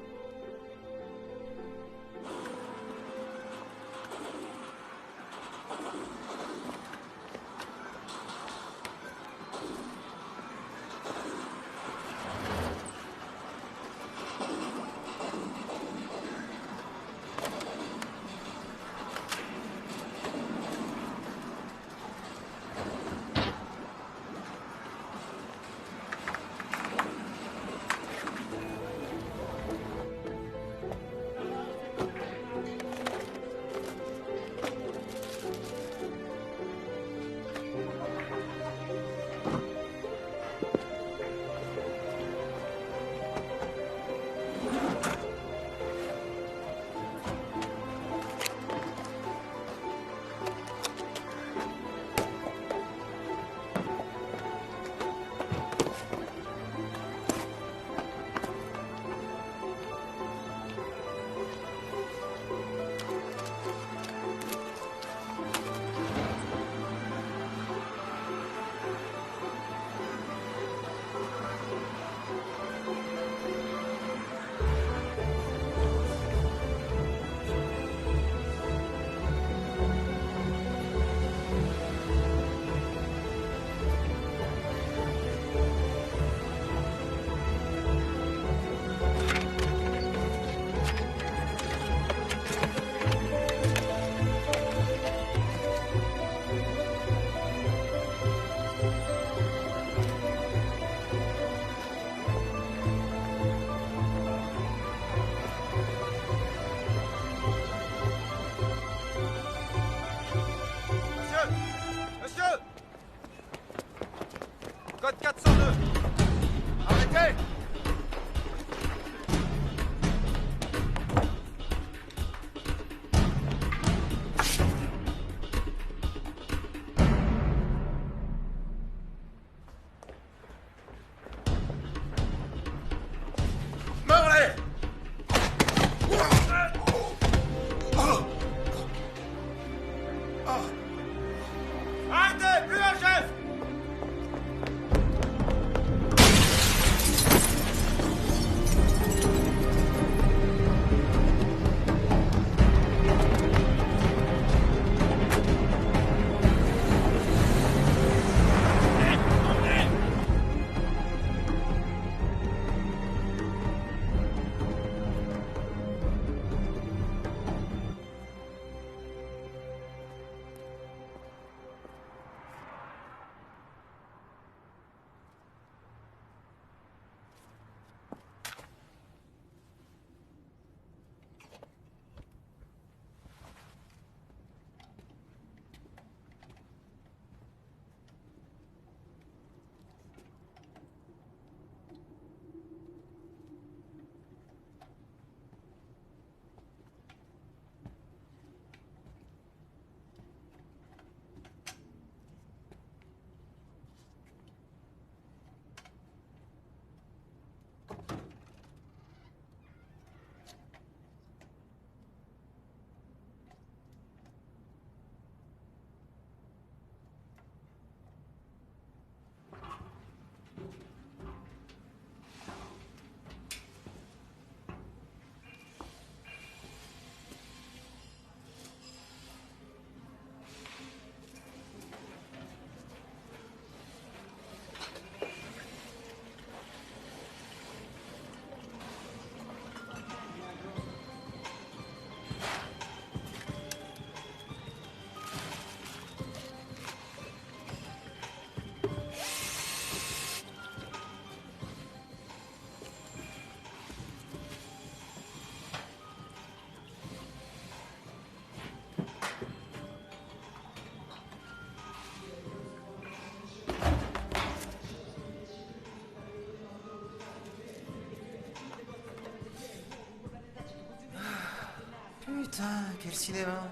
putain, quel cinéma.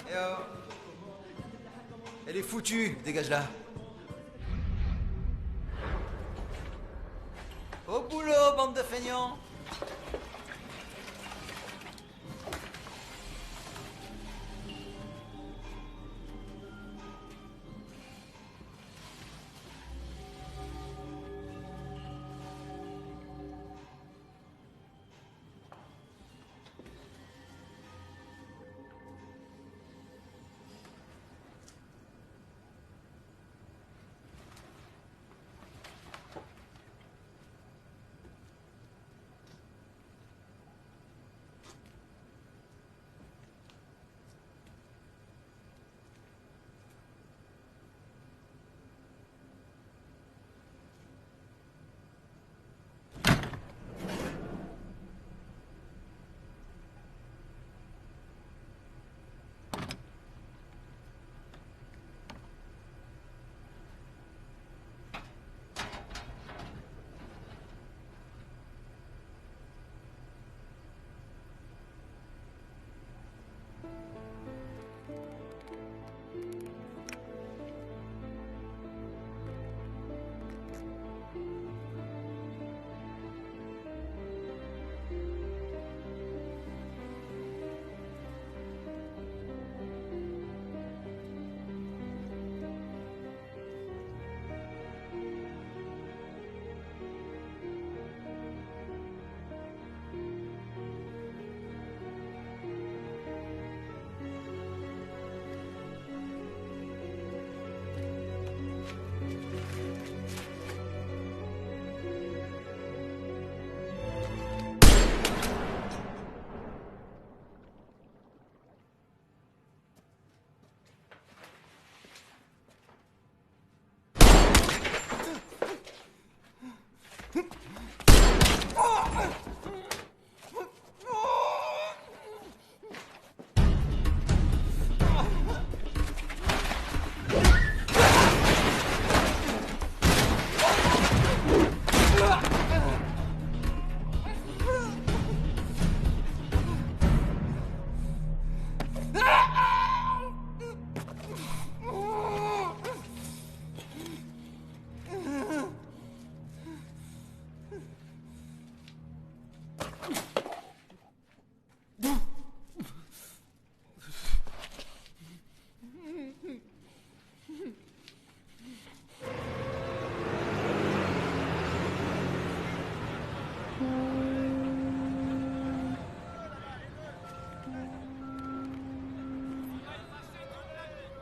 Eh oh. Elle est foutue, dégage là. Au boulot, bande de feignants.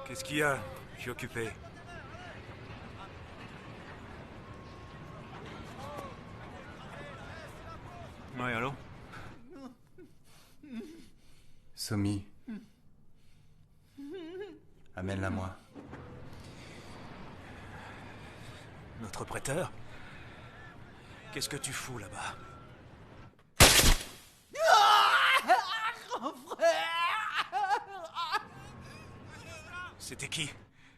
Qu'est-ce qu'il y a? Je suis occupé. Ouais, allô? Somi. Amène-la moi. Notre prêteur? Qu'est-ce que tu fous là-bas? Grand frère! C'était qui?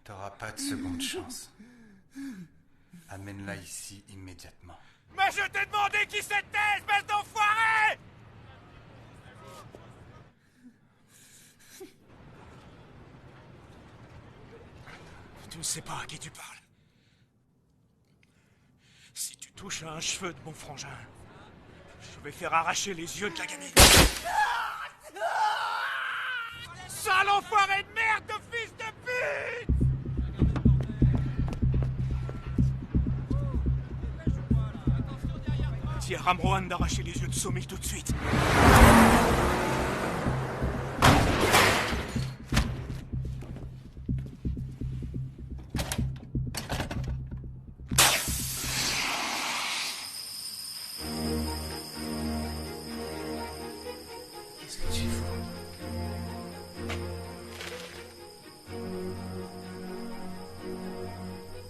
T'auras pas de seconde chance. Amène-la ici immédiatement. Mais je t'ai demandé qui c'était, espèce d'enfoiré! Tu ne sais pas à qui tu parles. Si tu touches à un cheveu de mon frangin, je vais faire arracher les yeux de la gamine. Sale enfoiré de merde de fils de pute! Dis à Ramrohan d'arracher les yeux de Somi tout de suite. Qu'est-ce que tu fous?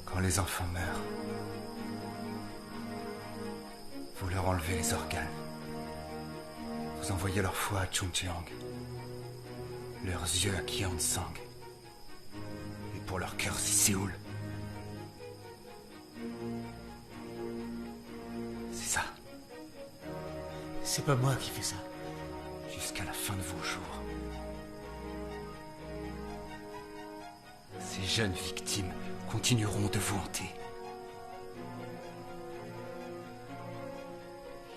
Quand les enfants meurent, vous leur enlevez les organes. Vous envoyez leur foie à Chungcheong, leurs yeux à Gyeongsang, et pour leur cœur, c'est Séoul. C'est ça. C'est pas moi qui fais ça. Jusqu'à la fin de vos jours. Ces jeunes victimes continueront de vous hanter.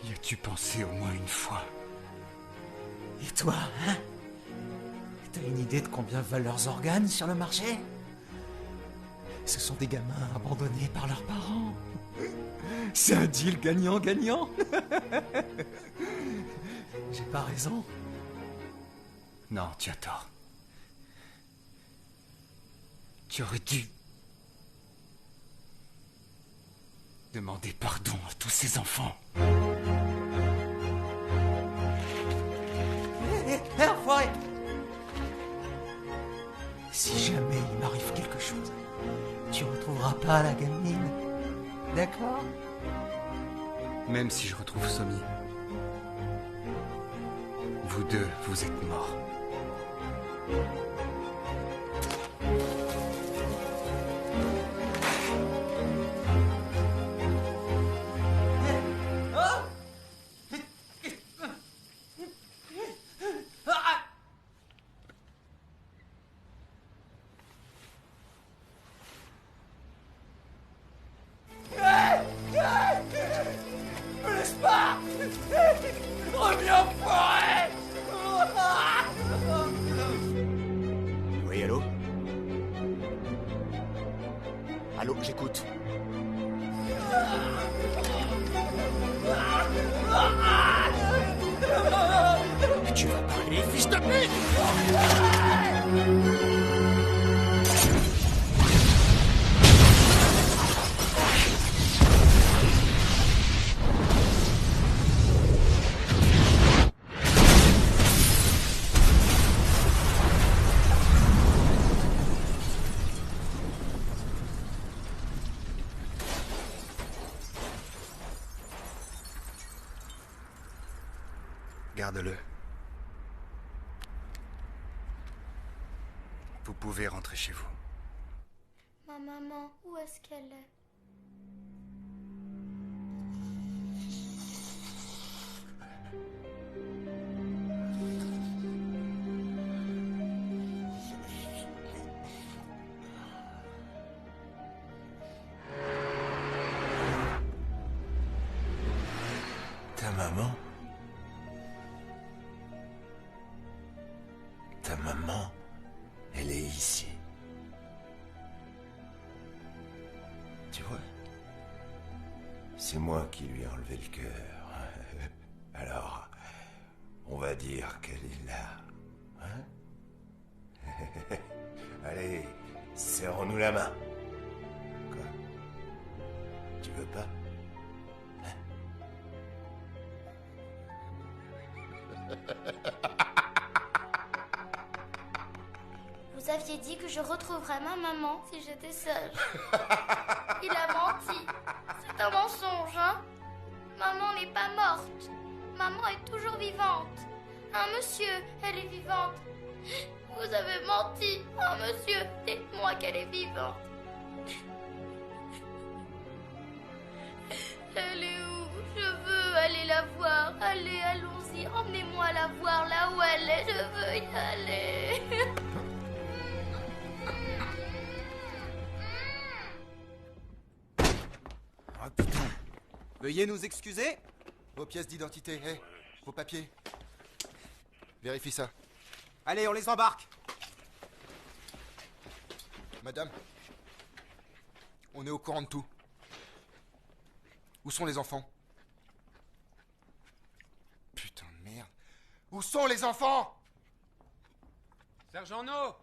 Y as-tu pensé au moins une fois? Et toi, hein? T'as une idée de combien valent leurs organes sur le marché? Ce sont des gamins abandonnés par leurs parents. C'est un deal gagnant-gagnant. J'ai pas raison? Non, tu as tort. Tu aurais dû demander pardon à tous ces enfants. Hé, enfoiré! Si jamais il m'arrive quelque chose, tu retrouveras pas la gamine. D'accord? Même si je retrouve Somi, vous deux, vous êtes morts. Me laisse pas! Reviens, enfoiré! Oui, allô? Allô, j'écoute. Tu vas parler, fils de pute! Garde-le. Vous pouvez rentrer chez vous. Ma maman, où est-ce qu'elle est? Ta maman? Ta maman, elle est ici. Tu vois, c'est moi qui lui ai enlevé le cœur. Alors, on va dire qu'elle est là. Hein? Allez, serrons-nous la main. Quoi? Tu veux pas? Vous aviez dit que je retrouverais ma maman si j'étais sage. Il a menti. C'est un mensonge, hein? Maman n'est pas morte. Maman est toujours vivante. Hein, monsieur, elle est vivante. Vous avez menti. Hein, monsieur, dites-moi qu'elle est vivante. Elle est où? Je veux aller la voir. Allez, allons-y. Emmenez-moi la voir là où elle est. Je veux y aller. Ah putain. Veuillez nous excuser. Vos pièces d'identité, hé, vos papiers. Vérifie ça. Allez, on les embarque. Madame, on est au courant de tout. Où sont les enfants? Putain de merde. Où sont les enfants? Sergent No!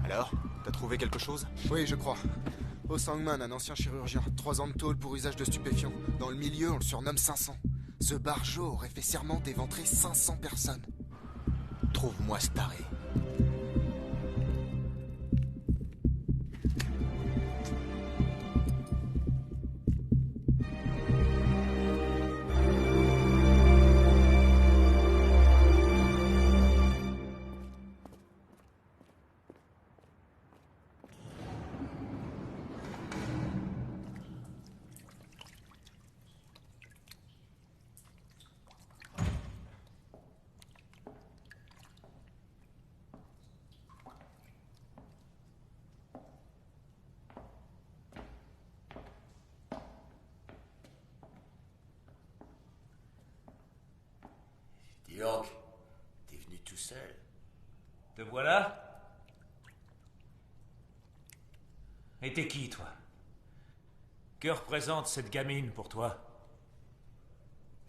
Alors, t'as trouvé quelque chose? Oui, je crois. Oh Sangman, un ancien chirurgien. 3 ans de tôle pour usage de stupéfiants. Dans le milieu, on le surnomme 500. Ce barjot aurait fait serment d'éventrer 500 personnes. Trouve-moi ce taré. tout seul. Te voilà? Et t'es qui, toi? Que représente cette gamine pour toi?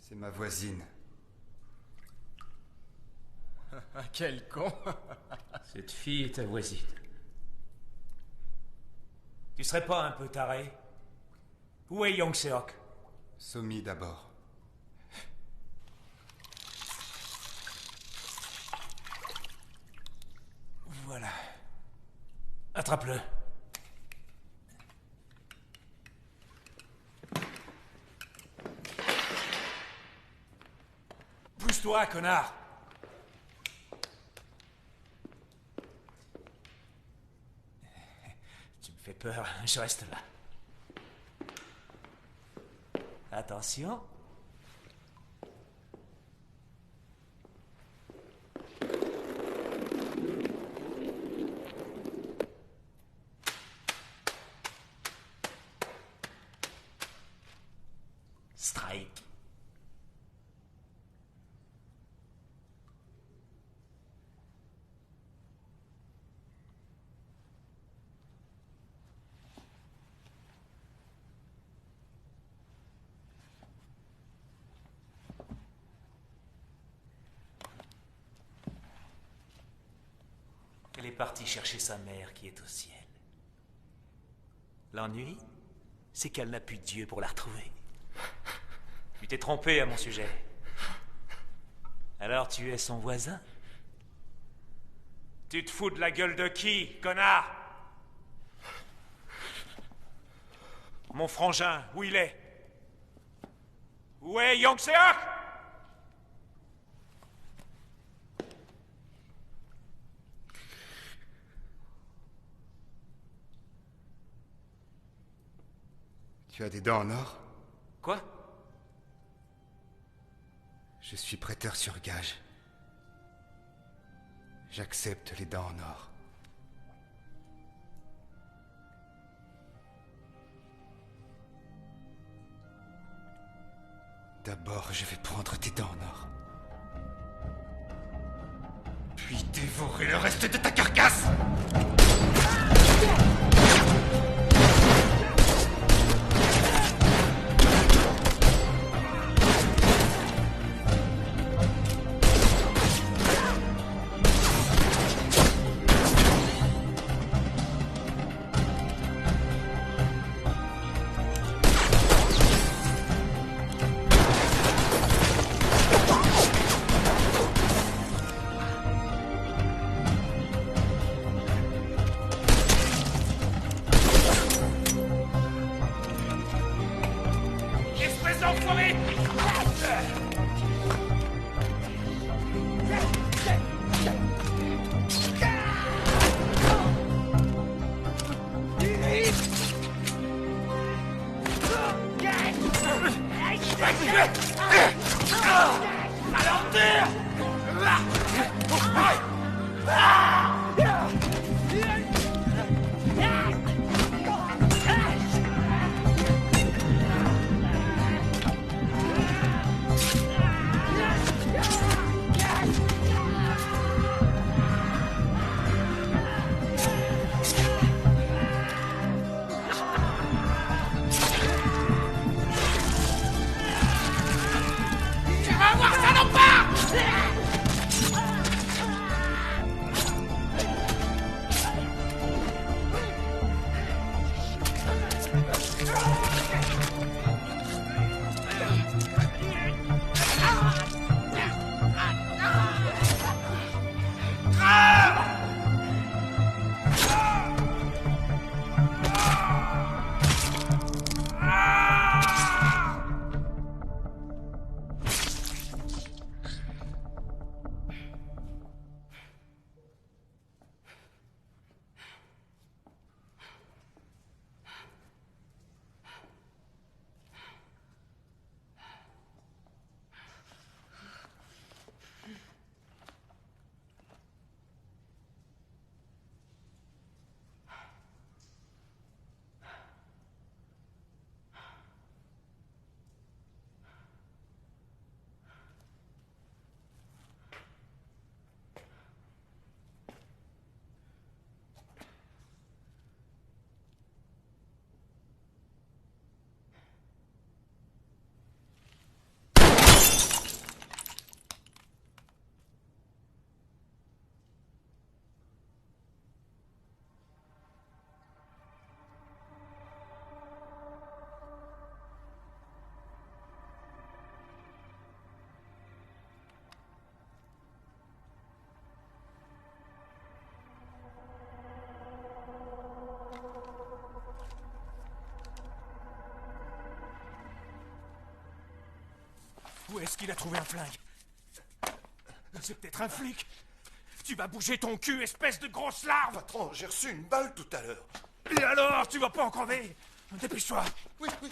C'est ma voisine. Quel con. Cette fille est ta voisine. Tu serais pas un peu taré? Où est Young Seok? Somi d'abord. Voilà. Attrape-le. Pousse-toi, connard! Tu me fais peur, je reste là. Attention. Strike. Elle est partie chercher sa mère qui est au ciel. L'ennui, c'est qu'elle n'a plus de Dieu pour la retrouver. Tu t'es trompé à mon sujet. Alors tu es son voisin? Tu te fous de la gueule de qui, connard? Mon frangin, où il est? Où est Young Seok? Tu as des dents en or? Quoi? Je suis prêteur sur gage. J'accepte les dents en or. D'abord, je vais prendre tes dents en or. Puis dévorer le reste de ta carcasse! parce qu'il a trouvé un flingue. C'est peut-être un flic. Tu vas bouger ton cul, espèce de grosse larve. Patron, j'ai reçu une balle tout à l'heure. Et alors, tu vas pas en crever? Dépêche-toi. Oui, oui.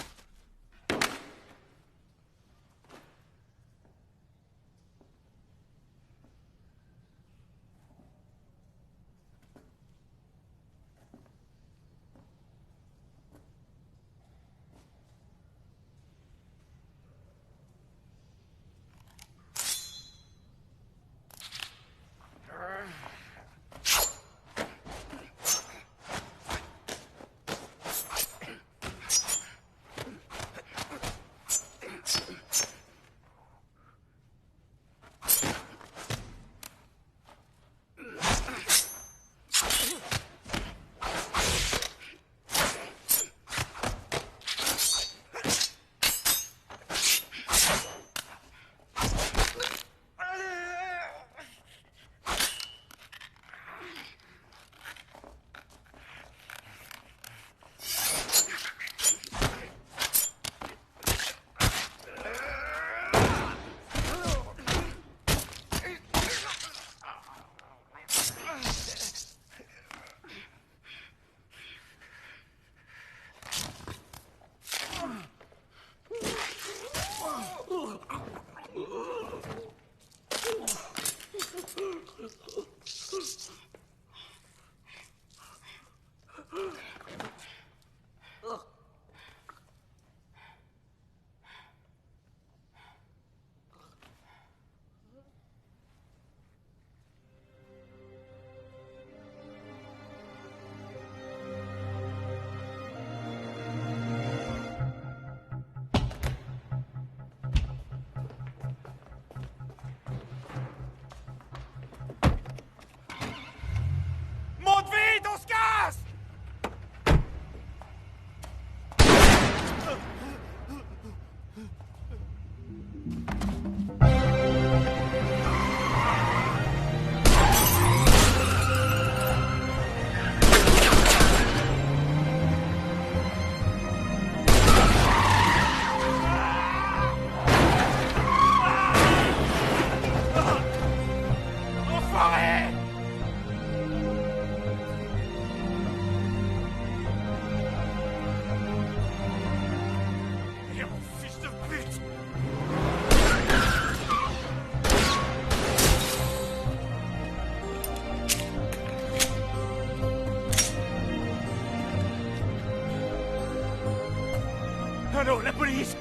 Allô, la police!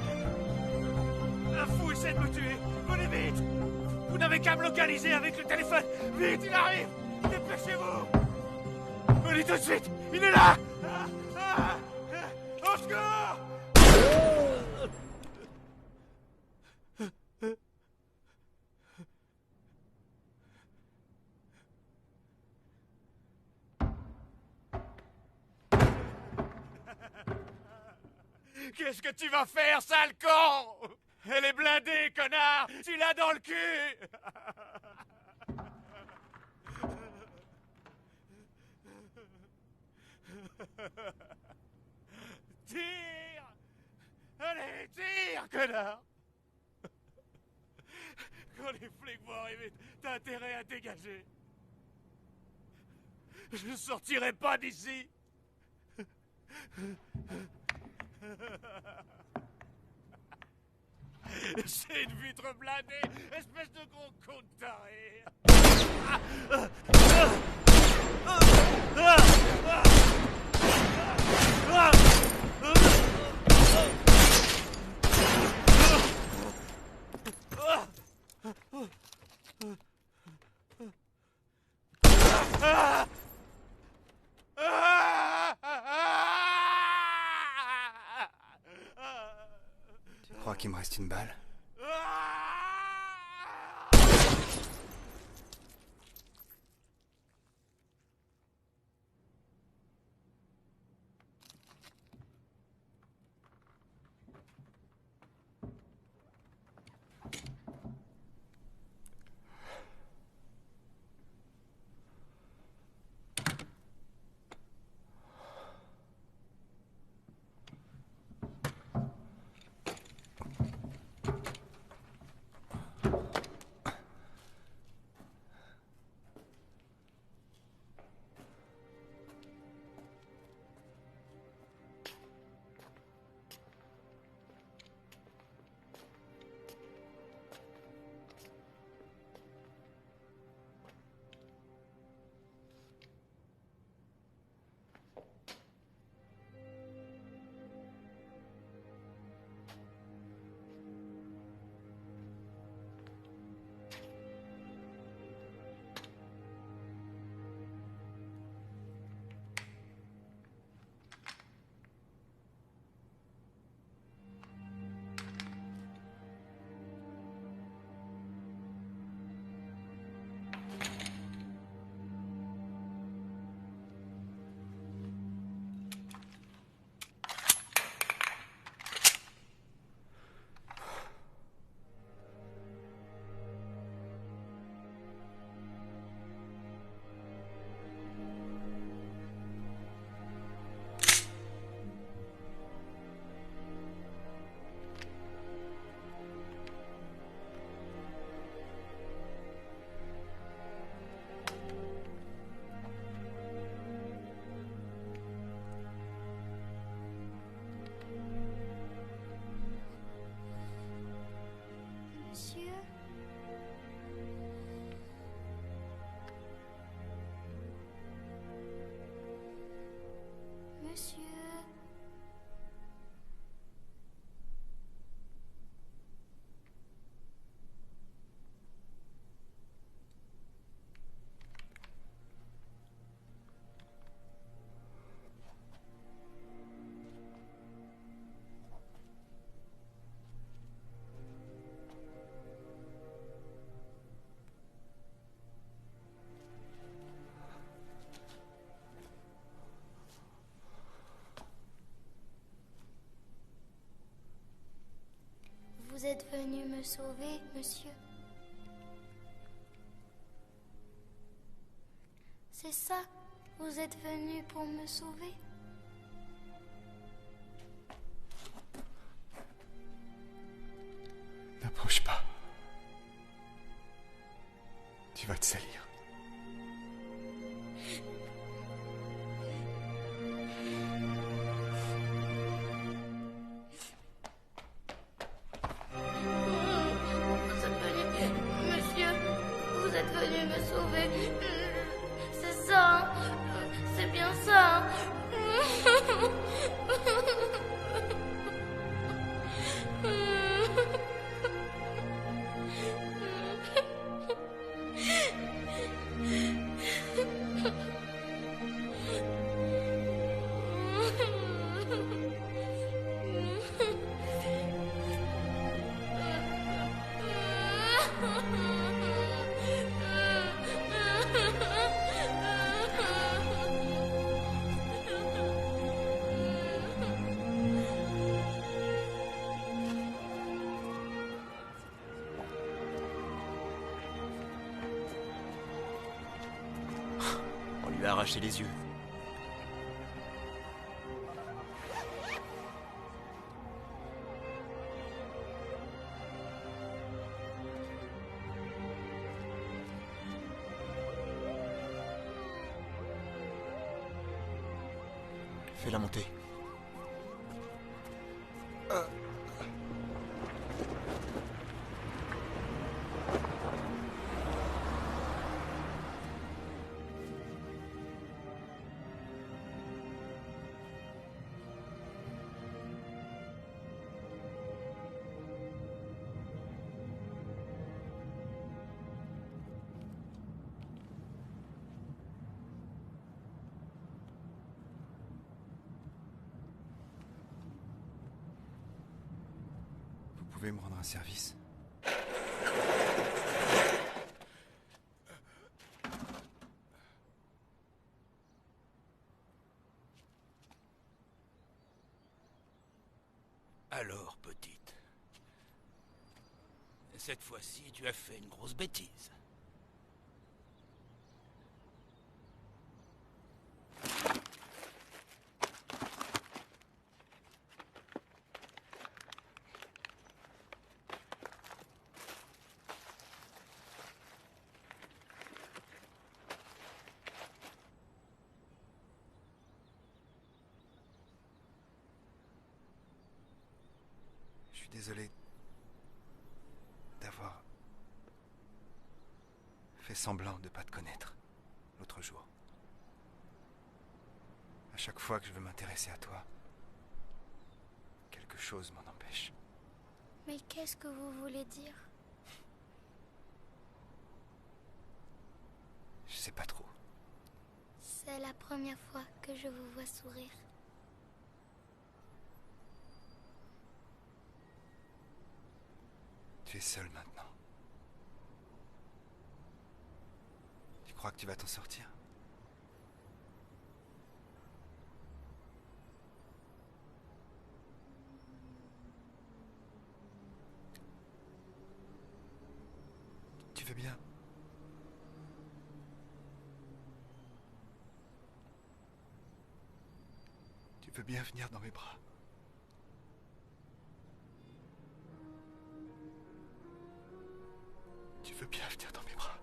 Un fou essaie de me tuer! Venez vite! Vous n'avez qu'à me localiser avec le téléphone! Vite, il arrive! Dépêchez-vous! Venez tout de suite! Il est là! Au secours! Qu'est-ce que tu vas faire, sale con? Elle est blindée, connard! Tu l'as dans le cul! Tire! Allez, tire, connard! Quand les flics vont arriver, t'as intérêt à dégager. Je ne sortirai pas d'ici! C'est une vitre blindée, espèce de gros con de taré. Tu crois qu'il me reste une balle? êtes venu me sauver, monsieur? C'est ça? Vous êtes venu pour me sauver? N'approche pas. Tu vas te salir. Vous êtes venu... Monsieur, vous êtes venu me sauver. C'est ça, hein? C'est bien ça, hein? On lui a arraché les yeux. Fais-la monter. Vous pouvez me rendre un service? Alors, petite. Cette fois-ci, tu as fait une grosse bêtise. Je suis désolé d'avoir fait semblant de ne pas te connaître l'autre jour. À chaque fois que je veux m'intéresser à toi, quelque chose m'en empêche. Mais qu'est-ce que vous voulez dire? Je sais pas trop. C'est la première fois que je vous vois sourire. Tu es seul maintenant. Tu crois que tu vas t'en sortir? Tu veux bien? Tu veux bien venir dans mes bras? Tu veux bien venir dans mes bras?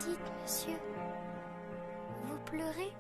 Dites, monsieur, vous pleurez?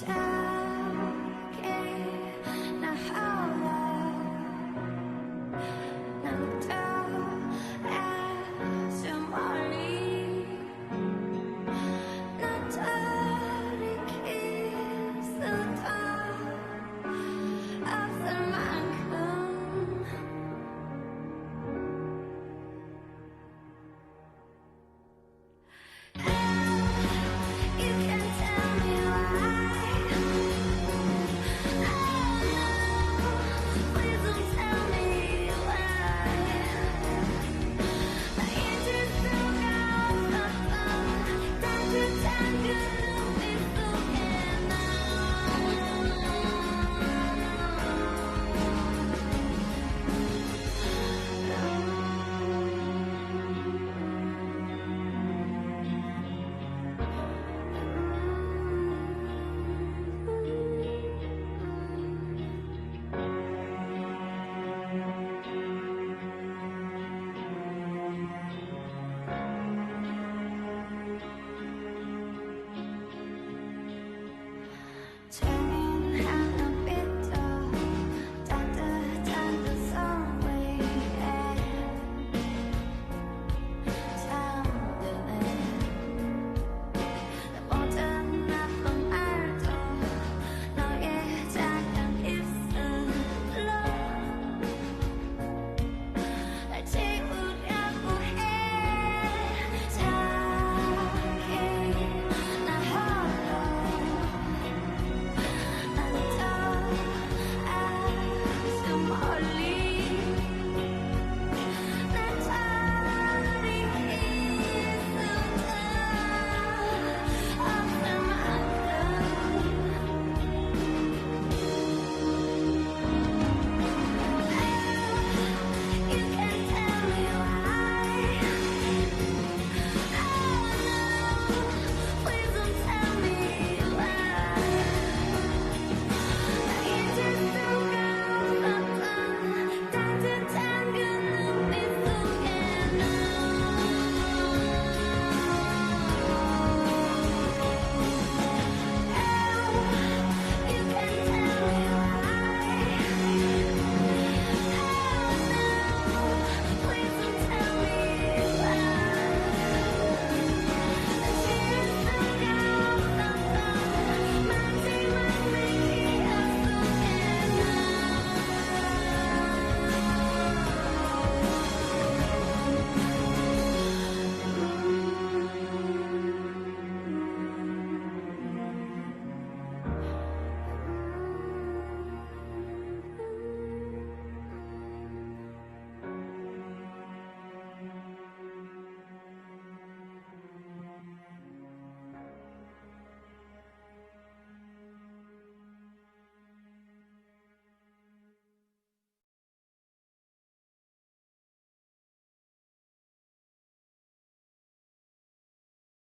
time